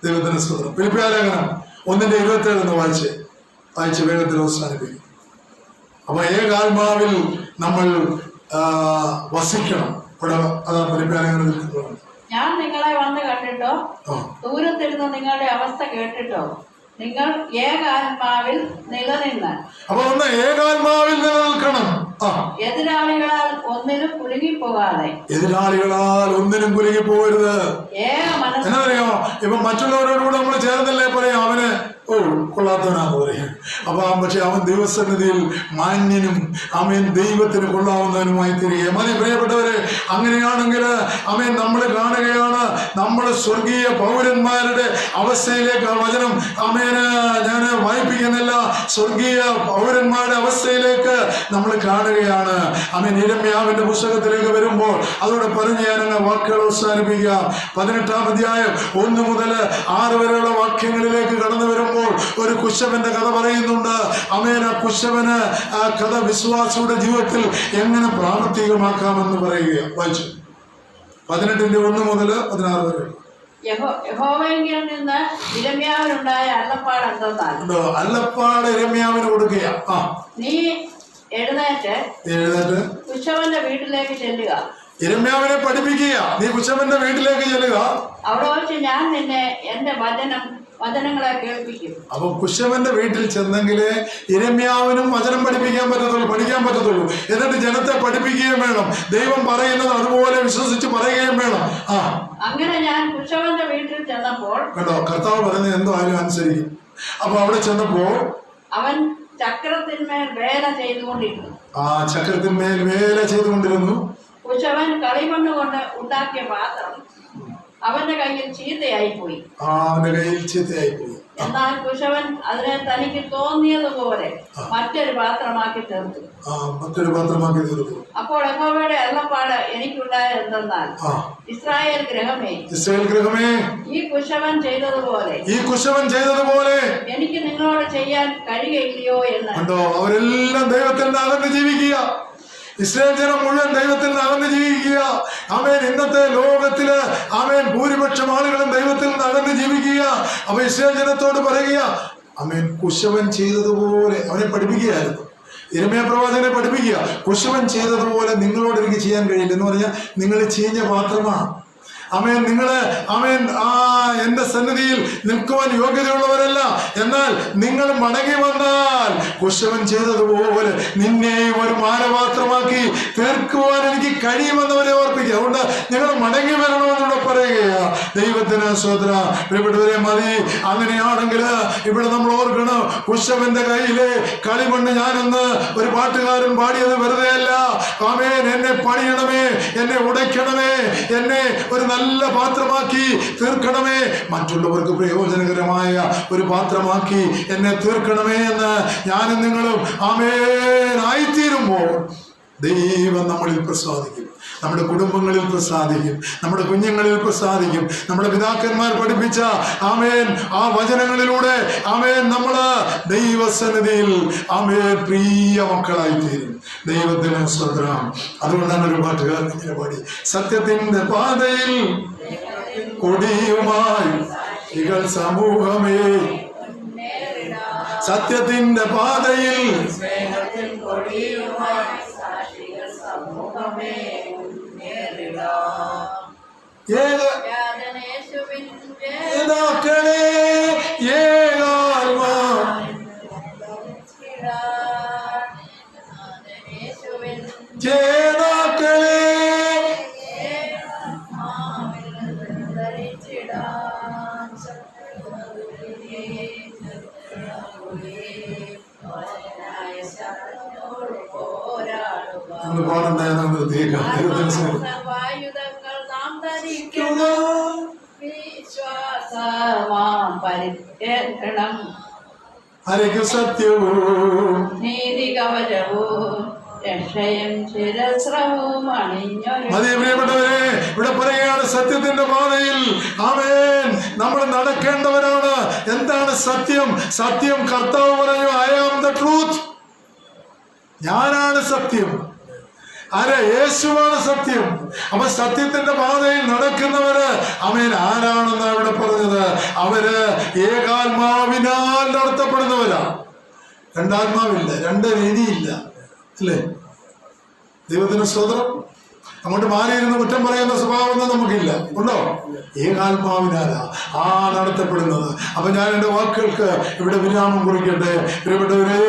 ദൈവത്തിന് സ്തോത്രം. ഫിലിപ്പിയർ 1:27 വായിച്ച് വേഗത്തിൽ അവസാനിപ്പിക്കും. അപ്പൊ ഏകാത്മാവിൽ നമ്മൾ വസിക്കണം. ഇവിടെ അതാണ് ഫിലിപ്പിയർ. ഞാൻ നിങ്ങളെ വന്ന് കണ്ടിട്ടോ, ദൂരത്തിരുന്ന് നിങ്ങളുടെ അവസ്ഥ കേട്ടിട്ടോ, നിങ്ങൾ ഏകാത്മാവിൽ നിലനിന്ന്. അപ്പൊ ഒന്ന് ഏകാത്മാവിൽ നിലനിൽക്കണം. എതിരാളികളാൽ ഒന്നിനും കുലുങ്ങിപ്പോകരുത്. എന്നാ അറിയാമോ? ഇപ്പൊ മറ്റുള്ളവരോടുകൂടെ നമ്മൾ ചേർന്നല്ലേ പറയാം, അവന് കൊള്ളാത്തവനാന്ന് പറയും. അപ്പൊ പക്ഷെ അവൻ ദൈവസന്നിധിയിൽ മാന്യനും അവൻ ദൈവത്തിന് കൊള്ളാവുന്നവനുമായി തിരികെ മതി. പ്രിയപ്പെട്ടവരെ, അങ്ങനെയാണെങ്കിൽ അവൻ നമ്മൾ കാണുകയാണ്, നമ്മുടെ സ്വർഗീയ പൗരന്മാരുടെ അവസ്ഥയിലേക്ക് ആ വചനം അമേന് ഞാൻ വായിപ്പിക്കുന്നില്ല, സ്വർഗീയ പൗരന്മാരുടെ അവസ്ഥയിലേക്ക് നമ്മൾ കാണുകയാണ്. അവൻ യിരെമ്യാവിന്റെ പുസ്തകത്തിലേക്ക് വരുമ്പോൾ അതോടെ പറഞ്ഞ് ഞാൻ അങ്ങ് വാക്കുകൾ അവസാനിപ്പിക്കുക. 18-ാം അധ്യായം 1 മുതൽ 6 വരെയുള്ള വാക്യങ്ങളിലേക്ക് കടന്നു വരുമ്പോൾ ഒരു കുശവന്റെ കഥ പറയുന്നുണ്ട്. അമേൻ, ആ കുശവന് ആ കഥ വിശ്വാസിയുടെ ജീവിതത്തിൽ എങ്ങനെ പ്രാവർത്തികമാക്കാമെന്ന് പറയുക. വായിച്ചു 18-ന്റെ 1 മുതൽ 16 വരെ. യഹോവയിൽ നിന്ന് യിരെമ്യാവിനുണ്ടായ അരുളപ്പാട് യിരെമ്യാവിന് കൊടുക്കുക. നീ എഴുന്നേറ്റ് കുശവന്റെ വീട്ടിലേക്ക് ചെല്ലുക. യിരെമ്യാവിനെ പഠിപ്പിക്കുക, നീ കുശവന്റെ വീട്ടിലേക്ക് ചെല്ലുക. അവിടെ വെച്ച് ഞാൻ നിന്നെ എന്റെ വചനം വചനങ്ങളെ കേൾപ്പിക്കും. അപ്പൊ കുശവന്റെ വീട്ടിൽ ചെന്നെങ്കിലേ യിരെമ്യാവിനും വചനം പഠിക്കാൻ പറ്റത്തുള്ളൂ. എന്നിട്ട് ജനത്തെ പഠിപ്പിക്കുകയും വേണം. ദൈവം പറയുന്നത് അതുപോലെ വിശ്വസിച്ച് പറയുകയും വേണം. അങ്ങനെ ഞാൻ കുശവന്റെ വീട്ടിൽ ചെന്നപ്പോൾ കേട്ടോ, കർത്താവ് പറയുന്നത് എന്തോ ആരും അനുസരിക്കും. അപ്പൊ അവിടെ ചെന്നപ്പോ അവൻ ചക്രത്തിന്മേൽ വേല ചെയ്തുകൊണ്ടിരുന്നു. ചക്രത്തിന്മേൽ വേല ചെയ്തുകൊണ്ടിരുന്നു. കുശവൻ കളിമണ്ണ് കൊണ്ട് ഉണ്ടാക്കിയ പാത്രം അവന്റെ കയ്യിൽ ചീത്തയായിപ്പോയി. എന്നാൽ കുശവൻ അതിനെ തനിക്ക് തോന്നിയതുപോലെ മറ്റൊരു പാത്രമാക്കി തീർത്തു. അപ്പോൾ യഹോവയുടെ അരുളപ്പാട് എനിക്കുണ്ടായത് എന്തെന്നാൽ, ഇസ്രായേൽ ഗ്രഹമേ, ഈ കുശവൻ ചെയ്തതുപോലെ എനിക്ക് നിങ്ങളോട് ചെയ്യാൻ കഴിയുകയില്ലയോ എന്ന്. അവരെല്ലാം ദൈവത്തിൽ നിന്ന് അകന്ന് ജീവിക്കുക. ഇസ്രായേൽ ജനം മുഴുവൻ ദൈവത്തിൽ നിന്ന് അകന്ന് ജീവിക്കുക. ആമേൻ. ഇന്നത്തെ ലോകത്തില് ആമേൻ ഭൂരിപക്ഷം ആളുകളും ദൈവത്തിൽ നിന്ന് അകന്ന് ജീവിക്കുക. അപ്പൊ ഇസ്രായേൽ ജനത്തോട് പറയുക, ആമേൻ, കുശവൻ ചെയ്തതുപോലെ അവനെ പഠിപ്പിക്കുകയായിരുന്നു. യിരെമ്യാ പ്രവാചകനെ പഠിപ്പിക്കുക. കുശവൻ ചെയ്തതുപോലെ നിങ്ങളോട് എനിക്ക് ചെയ്യാൻ കഴിയില്ല എന്ന് പറഞ്ഞാൽ നിങ്ങൾ ചീഞ്ഞ പാത്രമാണ്. ആമേൻ. നിങ്ങള് ആമേൻ എന്റെ സന്നിധിയിൽ നിൽക്കുവാൻ യോഗ്യതയുള്ളവരല്ല. എന്നാൽ നിങ്ങൾ മടങ്ങി വന്നാൽ കുശവൻ ചെയ്തതുപോലെ നിന്നെ ഒരു മാനപാത്രമാക്കി തീർക്കുവാൻ എനിക്ക് കഴിയുമെന്നവരെ ഓർപ്പിക്കുക. അതുകൊണ്ട് നിങ്ങൾ മടങ്ങി വരണമെന്നൂടെ പറയുകയാ. ദൈവത്തിന് സ്തോത്രം. പ്രിയപ്പെട്ടവരെ, മതി. അങ്ങനെയാണെങ്കിൽ ഇവിടെ നമ്മൾ ഓർക്കണം, കുശവന്റെ കയ്യിലെ കളിമണ്ണ് ഞാനെന്ന് ഒരു പാട്ടുകാരൻ പാടിയത് വെറുതെ അല്ല. ആമേൻ. എന്നെ പണിയണമേ, എന്നെ ഉടയ്ക്കണമേ, എന്നെ ഒരു നല്ല പാത്രമാക്കി തീർക്കണമേ, മറ്റുള്ളവർക്ക് പ്രയോജനകരമായ ഒരു പാത്രമാക്കി എന്നെ തീർക്കണമേ എന്ന് ഞാനും നിങ്ങളും ആമേൻ ആയിത്തീരുമ്പോൾ ദൈവം നമ്മളിൽ പ്രസാദിക്കും. നമ്മുടെ കുടുംബങ്ങളിൽ പ്രസാദിക്കും, നമ്മുടെ കുഞ്ഞുങ്ങളിൽ പ്രസാദിക്കും. നമ്മുടെ പിതാക്കന്മാർ പഠിപ്പിച്ച ആമേൻ ആ വചനങ്ങളിലൂടെ ആമേൻ നമ്മള് ദൈവസന്നിധിയിൽ ആമേൻ പ്രിയ മക്കളായിത്തീരും. ദൈവത്തിന് സ്തോത്രം. അതുകൊണ്ടാണ് ഒരു പാട്ടുകാരൻ ഇങ്ങനെ പാടി, സത്യത്തിന്റെ പാതയിൽ കൊടിയുമായി ഇകൾ സമൂഹമേ, സത്യത്തിന്റെ പാതയിൽ സത്യവും നീതി കവചവും രക്ഷയും ശിരസ്രവും അണിഞ്ഞൊരു. പ്രിയപ്പെട്ടവരെ, ഇവിടെ പറയുകയാണ് സത്യത്തിന്റെ പാതയിൽ ആമേൻ നമ്മൾ നടക്കേണ്ടവരാണ്. എന്താണ് സത്യം? സത്യം കർത്താവ് പറഞ്ഞു, ഐ ആം ദ ട്രൂത്ത്. ഞാനാണ് സത്യം. യേശുവാണ് സത്യം. അപ്പൊ സത്യത്തിന്റെ പാതയിൽ നടക്കുന്നവര് ആമേൻ ആരാണെന്ന് ഇവിടെ പറഞ്ഞത്? അവര് ഏകാത്മാവിനാൽ നടത്തപ്പെടുന്നവരാ. രണ്ടാത്മാവില്ല, രണ്ട് രീതിയില്ല, അല്ലേ? ദൈവത്തിന് സ്തോത്രം. അങ്ങോട്ട് മാറിയിരുന്ന് കുറ്റം പറയുന്ന സ്വഭാവമൊന്നും നമുക്കില്ല. ഉണ്ടോ? ഏകാത്മാവിനാലാ നടത്തപ്പെടുന്നത്. അപ്പൊ ഞാൻ എൻ്റെ വാക്കുകൾക്ക് ഇവിടെ വിരാമം കുറിക്കട്ടെ. പ്രിയപ്പെട്ടവരെ,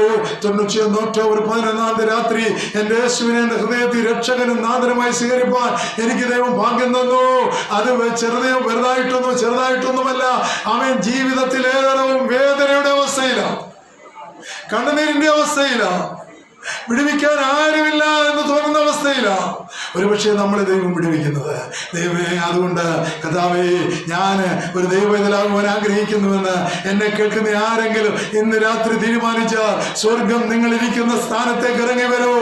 91 ഒക്ടോബർ 11 രാത്രി എൻ്റെ യേശുവിനെ എൻ്റെ ഹൃദയത്തിൽ രക്ഷകനും നാഥനുമായി സ്വീകരിപ്പാൻ എനിക്ക് ദൈവം ഭാഗ്യം തന്നു. അത് ചെറുതായിട്ടൊന്നുമല്ല. അവൻ ജീവിതത്തിൽ ഏതൊരു വേദനയുടെ അവസ്ഥയിലാണ്, കണ്ണുനീരിന്റെ അവസ്ഥയിലാണ്, വിടുവിക്കാൻ ആരുമില്ല എന്ന് തോന്നുന്ന അവസ്ഥയിലാണ് ഒരുപക്ഷെ നമ്മളെ ദൈവം വിടുവിക്കുന്നത്. ദൈവമേ, അതുകൊണ്ട് കർത്താവേ, ഞാൻ ഒരു ദൈവവേദലാകുവാൻ ആഗ്രഹിക്കുന്നുവെന്ന് എന്നെ കേൾക്കുന്ന ആരെങ്കിലും ഇന്ന് രാത്രി തീരുമാനിച്ചാൽ സ്വർഗം നിങ്ങളിരിക്കുന്ന സ്ഥാനത്തേക്ക് ഇറങ്ങി വരൂ.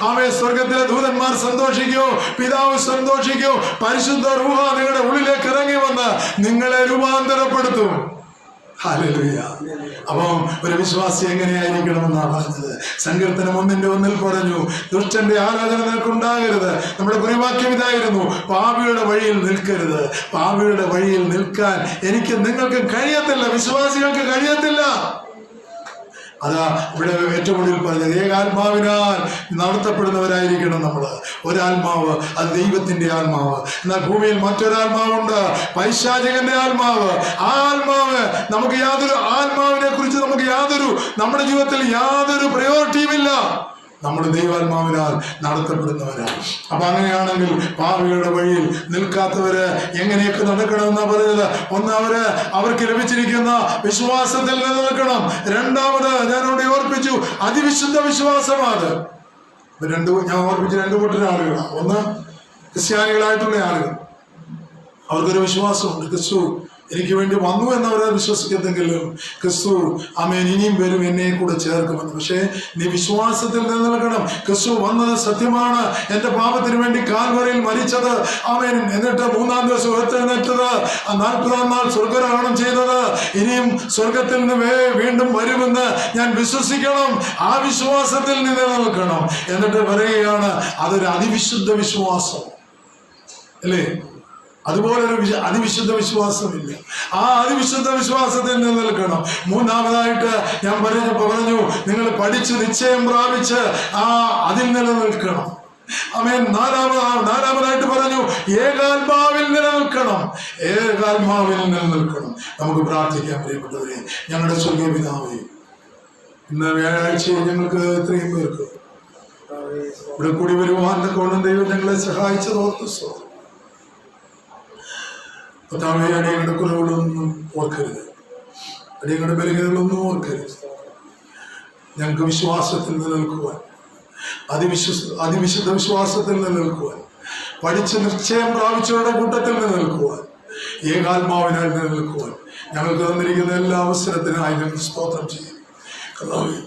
ആമേൻ. സ്വർഗത്തിലെ ദൂതന്മാർ സന്തോഷിക്കൂ, പിതാവ് സന്തോഷിക്കൂ, പരിശുദ്ധ റൂഹ നിങ്ങളുടെ ഉള്ളിലേക്ക് ഇറങ്ങി വന്ന് നിങ്ങളെ രൂപാന്തരപ്പെടുത്തും. ഹല്ലേലൂയ. അപ്പം ഒരു വിശ്വാസി എങ്ങനെയായിരിക്കണമെന്നാണ് പറഞ്ഞത്? സങ്കീർത്തനം 1:1 പറഞ്ഞു, ദുഷ്ടന്റെ ആലോചന നിനക്കുണ്ടാകരുത്. നമ്മുടെ കുറിവാക്യം ഇതായിരുന്നു, പാപിയുടെ വഴിയിൽ നിൽക്കരുത്. പാപിയുടെ വഴിയിൽ നിൽക്കാൻ എനിക്ക് നിങ്ങൾക്ക് കഴിയത്തില്ല, വിശ്വാസികൾക്ക് കഴിയത്തില്ല. അതാ ഇവിടെ ഏറ്റവും കൂടുതൽ പറഞ്ഞത് ഏകാത്മാവിനാൽ നടത്തപ്പെടുന്നവരായിരിക്കണം നമ്മൾ. ഒരാത്മാവ്, അത് ദൈവത്തിന്റെ ആത്മാവ്. എന്നാൽ ഭൂമിയിൽ മറ്റൊരാത്മാവുണ്ട്, പൈശാചികന്റെ ആത്മാവ്. ആ ആത്മാവ് നമുക്ക് ആത്മാവിനെ കുറിച്ച് നമ്മുടെ ജീവിതത്തിൽ യാതൊരു പ്രയോറിറ്റിയും ഇല്ല. നമ്മൾ ദൈവാത്മാവിനാൽ നടത്തപ്പെടുന്നവരാണ്. അപ്പൊ അങ്ങനെയാണെങ്കിൽ പാപികളുടെ വഴിയിൽ നിൽക്കാത്തവര് എങ്ങനെയൊക്കെ നടക്കണമെന്നാ പറഞ്ഞത്? ഒന്ന്, അവർക്ക് ലഭിച്ചിരിക്കുന്ന വിശ്വാസത്തിൽ നിലനിൽക്കണം. രണ്ടാമത് ഞാനവിടെ ഓർപ്പിച്ചു, അതിവിശുദ്ധ വിശ്വാസമാണ്. ഞാൻ ഓർപ്പിച്ച രണ്ട് കൂട്ടം ആളുകളാണ്. ഒന്ന്, ക്രിസ്ത്യാനികളായിട്ടുള്ള ആളുകൾ, അവർക്കൊരു വിശ്വാസമുണ്ട്, ക്രിസ്തു എനിക്ക് വേണ്ടി വന്നു എന്നവരെ വിശ്വസിക്കുന്നെങ്കിലും ക്രിസ്തു ആമേൻ ഇനിയും വരും, എന്നെ കൂടെ ചേർക്കുമെന്ന്. പക്ഷേ നീ വിശ്വാസത്തിൽ നിലനിൽക്കണം. ക്രിസ്തു വന്നത് സത്യമാണ്, എന്റെ പാപത്തിന് വേണ്ടി കാൽവറിയിൽ മരിച്ചത്, ആമേൻ, എന്നിട്ട് മൂന്നാം ദിവസം ഉയർത്തെഴുന്നേറ്റത്, 40-ാം നാൾ സ്വർഗ്ഗാരോഹണം ചെയ്തത്, ഇനിയും സ്വർഗത്തിൽ നിന്ന് വീണ്ടും വരുമെന്ന് ഞാൻ വിശ്വസിക്കണം. ആ വിശ്വാസത്തിൽ നിലനിൽക്കണം. എന്നിട്ട് പറയുകയാണ്, അതൊരു അതിവിശുദ്ധ വിശ്വാസം അല്ലേ? അതുപോലൊരു അതിവിശുദ്ധ വിശ്വാസമില്ല. ആ അതിവിശുദ്ധ വിശ്വാസത്തിൽ നിലനിൽക്കണം. മൂന്നാമതായിട്ട് ഞാൻ പറഞ്ഞു, നിങ്ങൾ പഠിച്ച് നിശ്ചയം പ്രാപിച്ച് അതിൽ നിലനിൽക്കണം. ആമേൻ. നാലാമതായിട്ട് പറഞ്ഞു, ഏകാത്മാവിൽ നിലനിൽക്കണം. ഏകാത്മാവിൽ നിലനിൽക്കണം. നമുക്ക് പ്രാർത്ഥിക്കാൻ പ്രിയപ്പെട്ടവരെ. ഞങ്ങളുടെ സ്വർഗ്ഗീയ പിതാവേ, ഇന്ന് വ്യാഴാഴ്ച ഞങ്ങൾക്ക് ഇത്രയും പേർക്ക് ഇവിടെ കൂടി വരുവാൻ കൊണ്ടും ദൈവം ഞങ്ങളെ സഹായിച്ചതോർത്ത് കർത്താവേ, അടിയങ്ങളുടെ കുറവുകളൊന്നും ഓർക്കരുത്, അടിയങ്ങളുടെ ബലഹീനതകളൊന്നും ഓർക്കരുത്. ഞങ്ങൾക്ക് വിശ്വാസത്തിൽ നിലനിൽക്കുവാൻ, അതിവിശുദ്ധ വിശ്വാസത്തിൽ നിലനിൽക്കുവാൻ, പഠിച്ച് നിശ്ചയം പ്രാപിച്ചവരുടെ കൂട്ടത്തിൽ നിലനിൽക്കുവാൻ, ഏകാത്മാവിനാൽ നിലനിൽക്കുവാൻ ഞങ്ങൾക്ക് തന്നിരിക്കുന്ന എല്ലാ അവസരത്തിനായി ഞങ്ങൾ സ്തോത്രം ചെയ്യും. കർത്താവേ,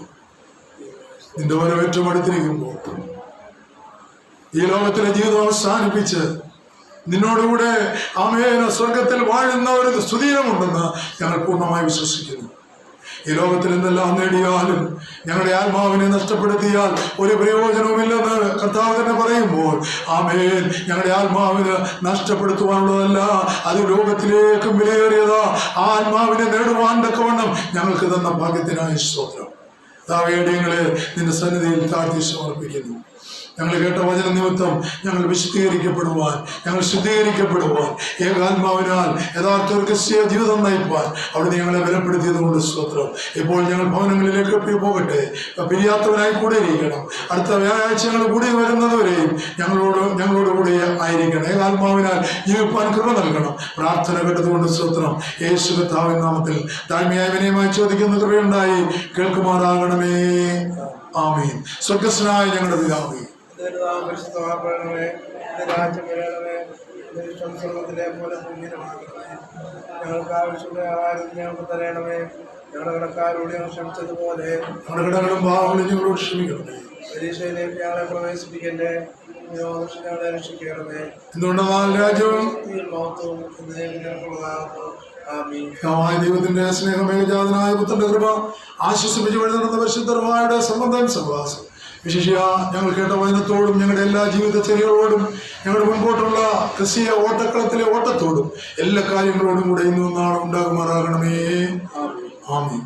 നിന്റെ വരവ് ഏറ്റവും അടുത്തിരിക്കുമ്പോൾ ഈ ലോകത്തിലെ ജീവിതം അവസാനിപ്പിച്ച് നിന്നോടുകൂടെ ആമേൻ സ്വർഗത്തിൽ വാഴുന്ന ഒരു സുദീനമുണ്ടെന്ന് ഞങ്ങൾ പൂർണ്ണമായി വിശ്വസിക്കുന്നു. ഈ ലോകത്തിൽ എന്തെല്ലാം നേടിയാലും ഞങ്ങളുടെ ആത്മാവിനെ നഷ്ടപ്പെടുത്തിയാൽ ഒരു പ്രയോജനവുമില്ലെന്ന് കർത്താവ് തന്നെ പറയുമ്പോൾ, ആമേൻ, ഞങ്ങളുടെ ആത്മാവിന് നഷ്ടപ്പെടുത്തുവാനുള്ളതല്ല, അത് ലോകത്തിലേക്കും വിലയേറിയതാ. ആ ആത്മാവിനെ നേടുവാൻ തക്കവണ്ണം ഞങ്ങൾക്ക് തന്ന ഭാഗ്യത്തിനായി സ്തോത്രം. താവേടിയങ്ങളെ നിന്റെ സന്നിധിയിൽ താഴ്ത്തി സമർപ്പിക്കുന്നു. ഞങ്ങൾ കേട്ട വചന നിമിത്തം ഞങ്ങൾ വിശുദ്ധീകരിക്കപ്പെടുവാൻ, ഞങ്ങൾ ശുദ്ധീകരിക്കപ്പെടുവാൻ, ഏകാത്മാവിനാൽ യഥാർത്ഥ ഒരു ക്രിസ്തീയ ജീവിതം നയിപ്പാൻ അവിടുന്ന് ഞങ്ങളെ ബലപ്പെടുത്തിയത് കൊണ്ട് സ്തോത്രം. ഇപ്പോൾ ഞങ്ങൾ ഭവനങ്ങളിലേക്ക് പോകട്ടെ, പിരിയാത്തവനായി കൂടെ ഇരിക്കണം. അടുത്ത വ്യാഴാഴ്ച ഞങ്ങൾ കൂടി വരുന്നതുവരെയും ഞങ്ങളോട് കൂടി ആയിരിക്കണം. ഏകാത്മാവിനാൽ ജീവിപ്പാൻ കൃപ നൽകണം. പ്രാർത്ഥന കേട്ടതുകൊണ്ട് സ്തോത്രം. യേശു കർത്താവിൻ നാമത്തിൽ താഴ്മയായ വിനയമായി ചോദിക്കുന്ന കൃപയുണ്ടായി കേൾക്കുമാറാകണമേ. ആമീൻ. സ്വർഗ്ഗസ്ഥനായ ഞങ്ങളുടെ പിതാവേ, ഞങ്ങൾക്ക് ആവശ്യമുള്ള ആഹാരം ഞങ്ങൾക്ക് തരണമേ. ഞങ്ങളുടെ കടക്കാരോട് ഞങ്ങൾ ക്ഷമിച്ചതുപോലെ ഞങ്ങളുടെ കടകളും പാവങ്ങളും ഞങ്ങളോട് ക്ഷമിക്കണമേ. പരീക്ഷയിലേക്ക് ഞങ്ങളെ പ്രവേശിപ്പിക്കണ്ടേ, ഞങ്ങളെ രക്ഷിക്കണമേ. എന്തുകൊണ്ടെന്നാൽ രാജ്യവും മഹത്വവും ഞങ്ങൾക്കുള്ളതാകുന്നു. ആമീൻ. ദൈവത്തിന്റെ സ്നേഹമേജാതനായ പുത്രന്റെ കൃപ, ആശ്വസിപ്പിച്ച് വഴി നടന്ന പരിശുദ്ധമായ സംബന്ധം സഹവാസം, വിശേഷിയ ഞങ്ങൾ കേട്ട വചനത്തോടും ഞങ്ങളുടെ എല്ലാ ജീവിതചര്യകളോടും ഞങ്ങളുടെ മുൻപോട്ടുള്ള ക്രിസ്തീയ ഓട്ടക്കളത്തിലെ ഓട്ടത്തോടും എല്ലാ കാര്യങ്ങളോടും കൂടെ ഇന്നും നാളെ ഉണ്ടാകുമാറാകണമേ. ആമീൻ.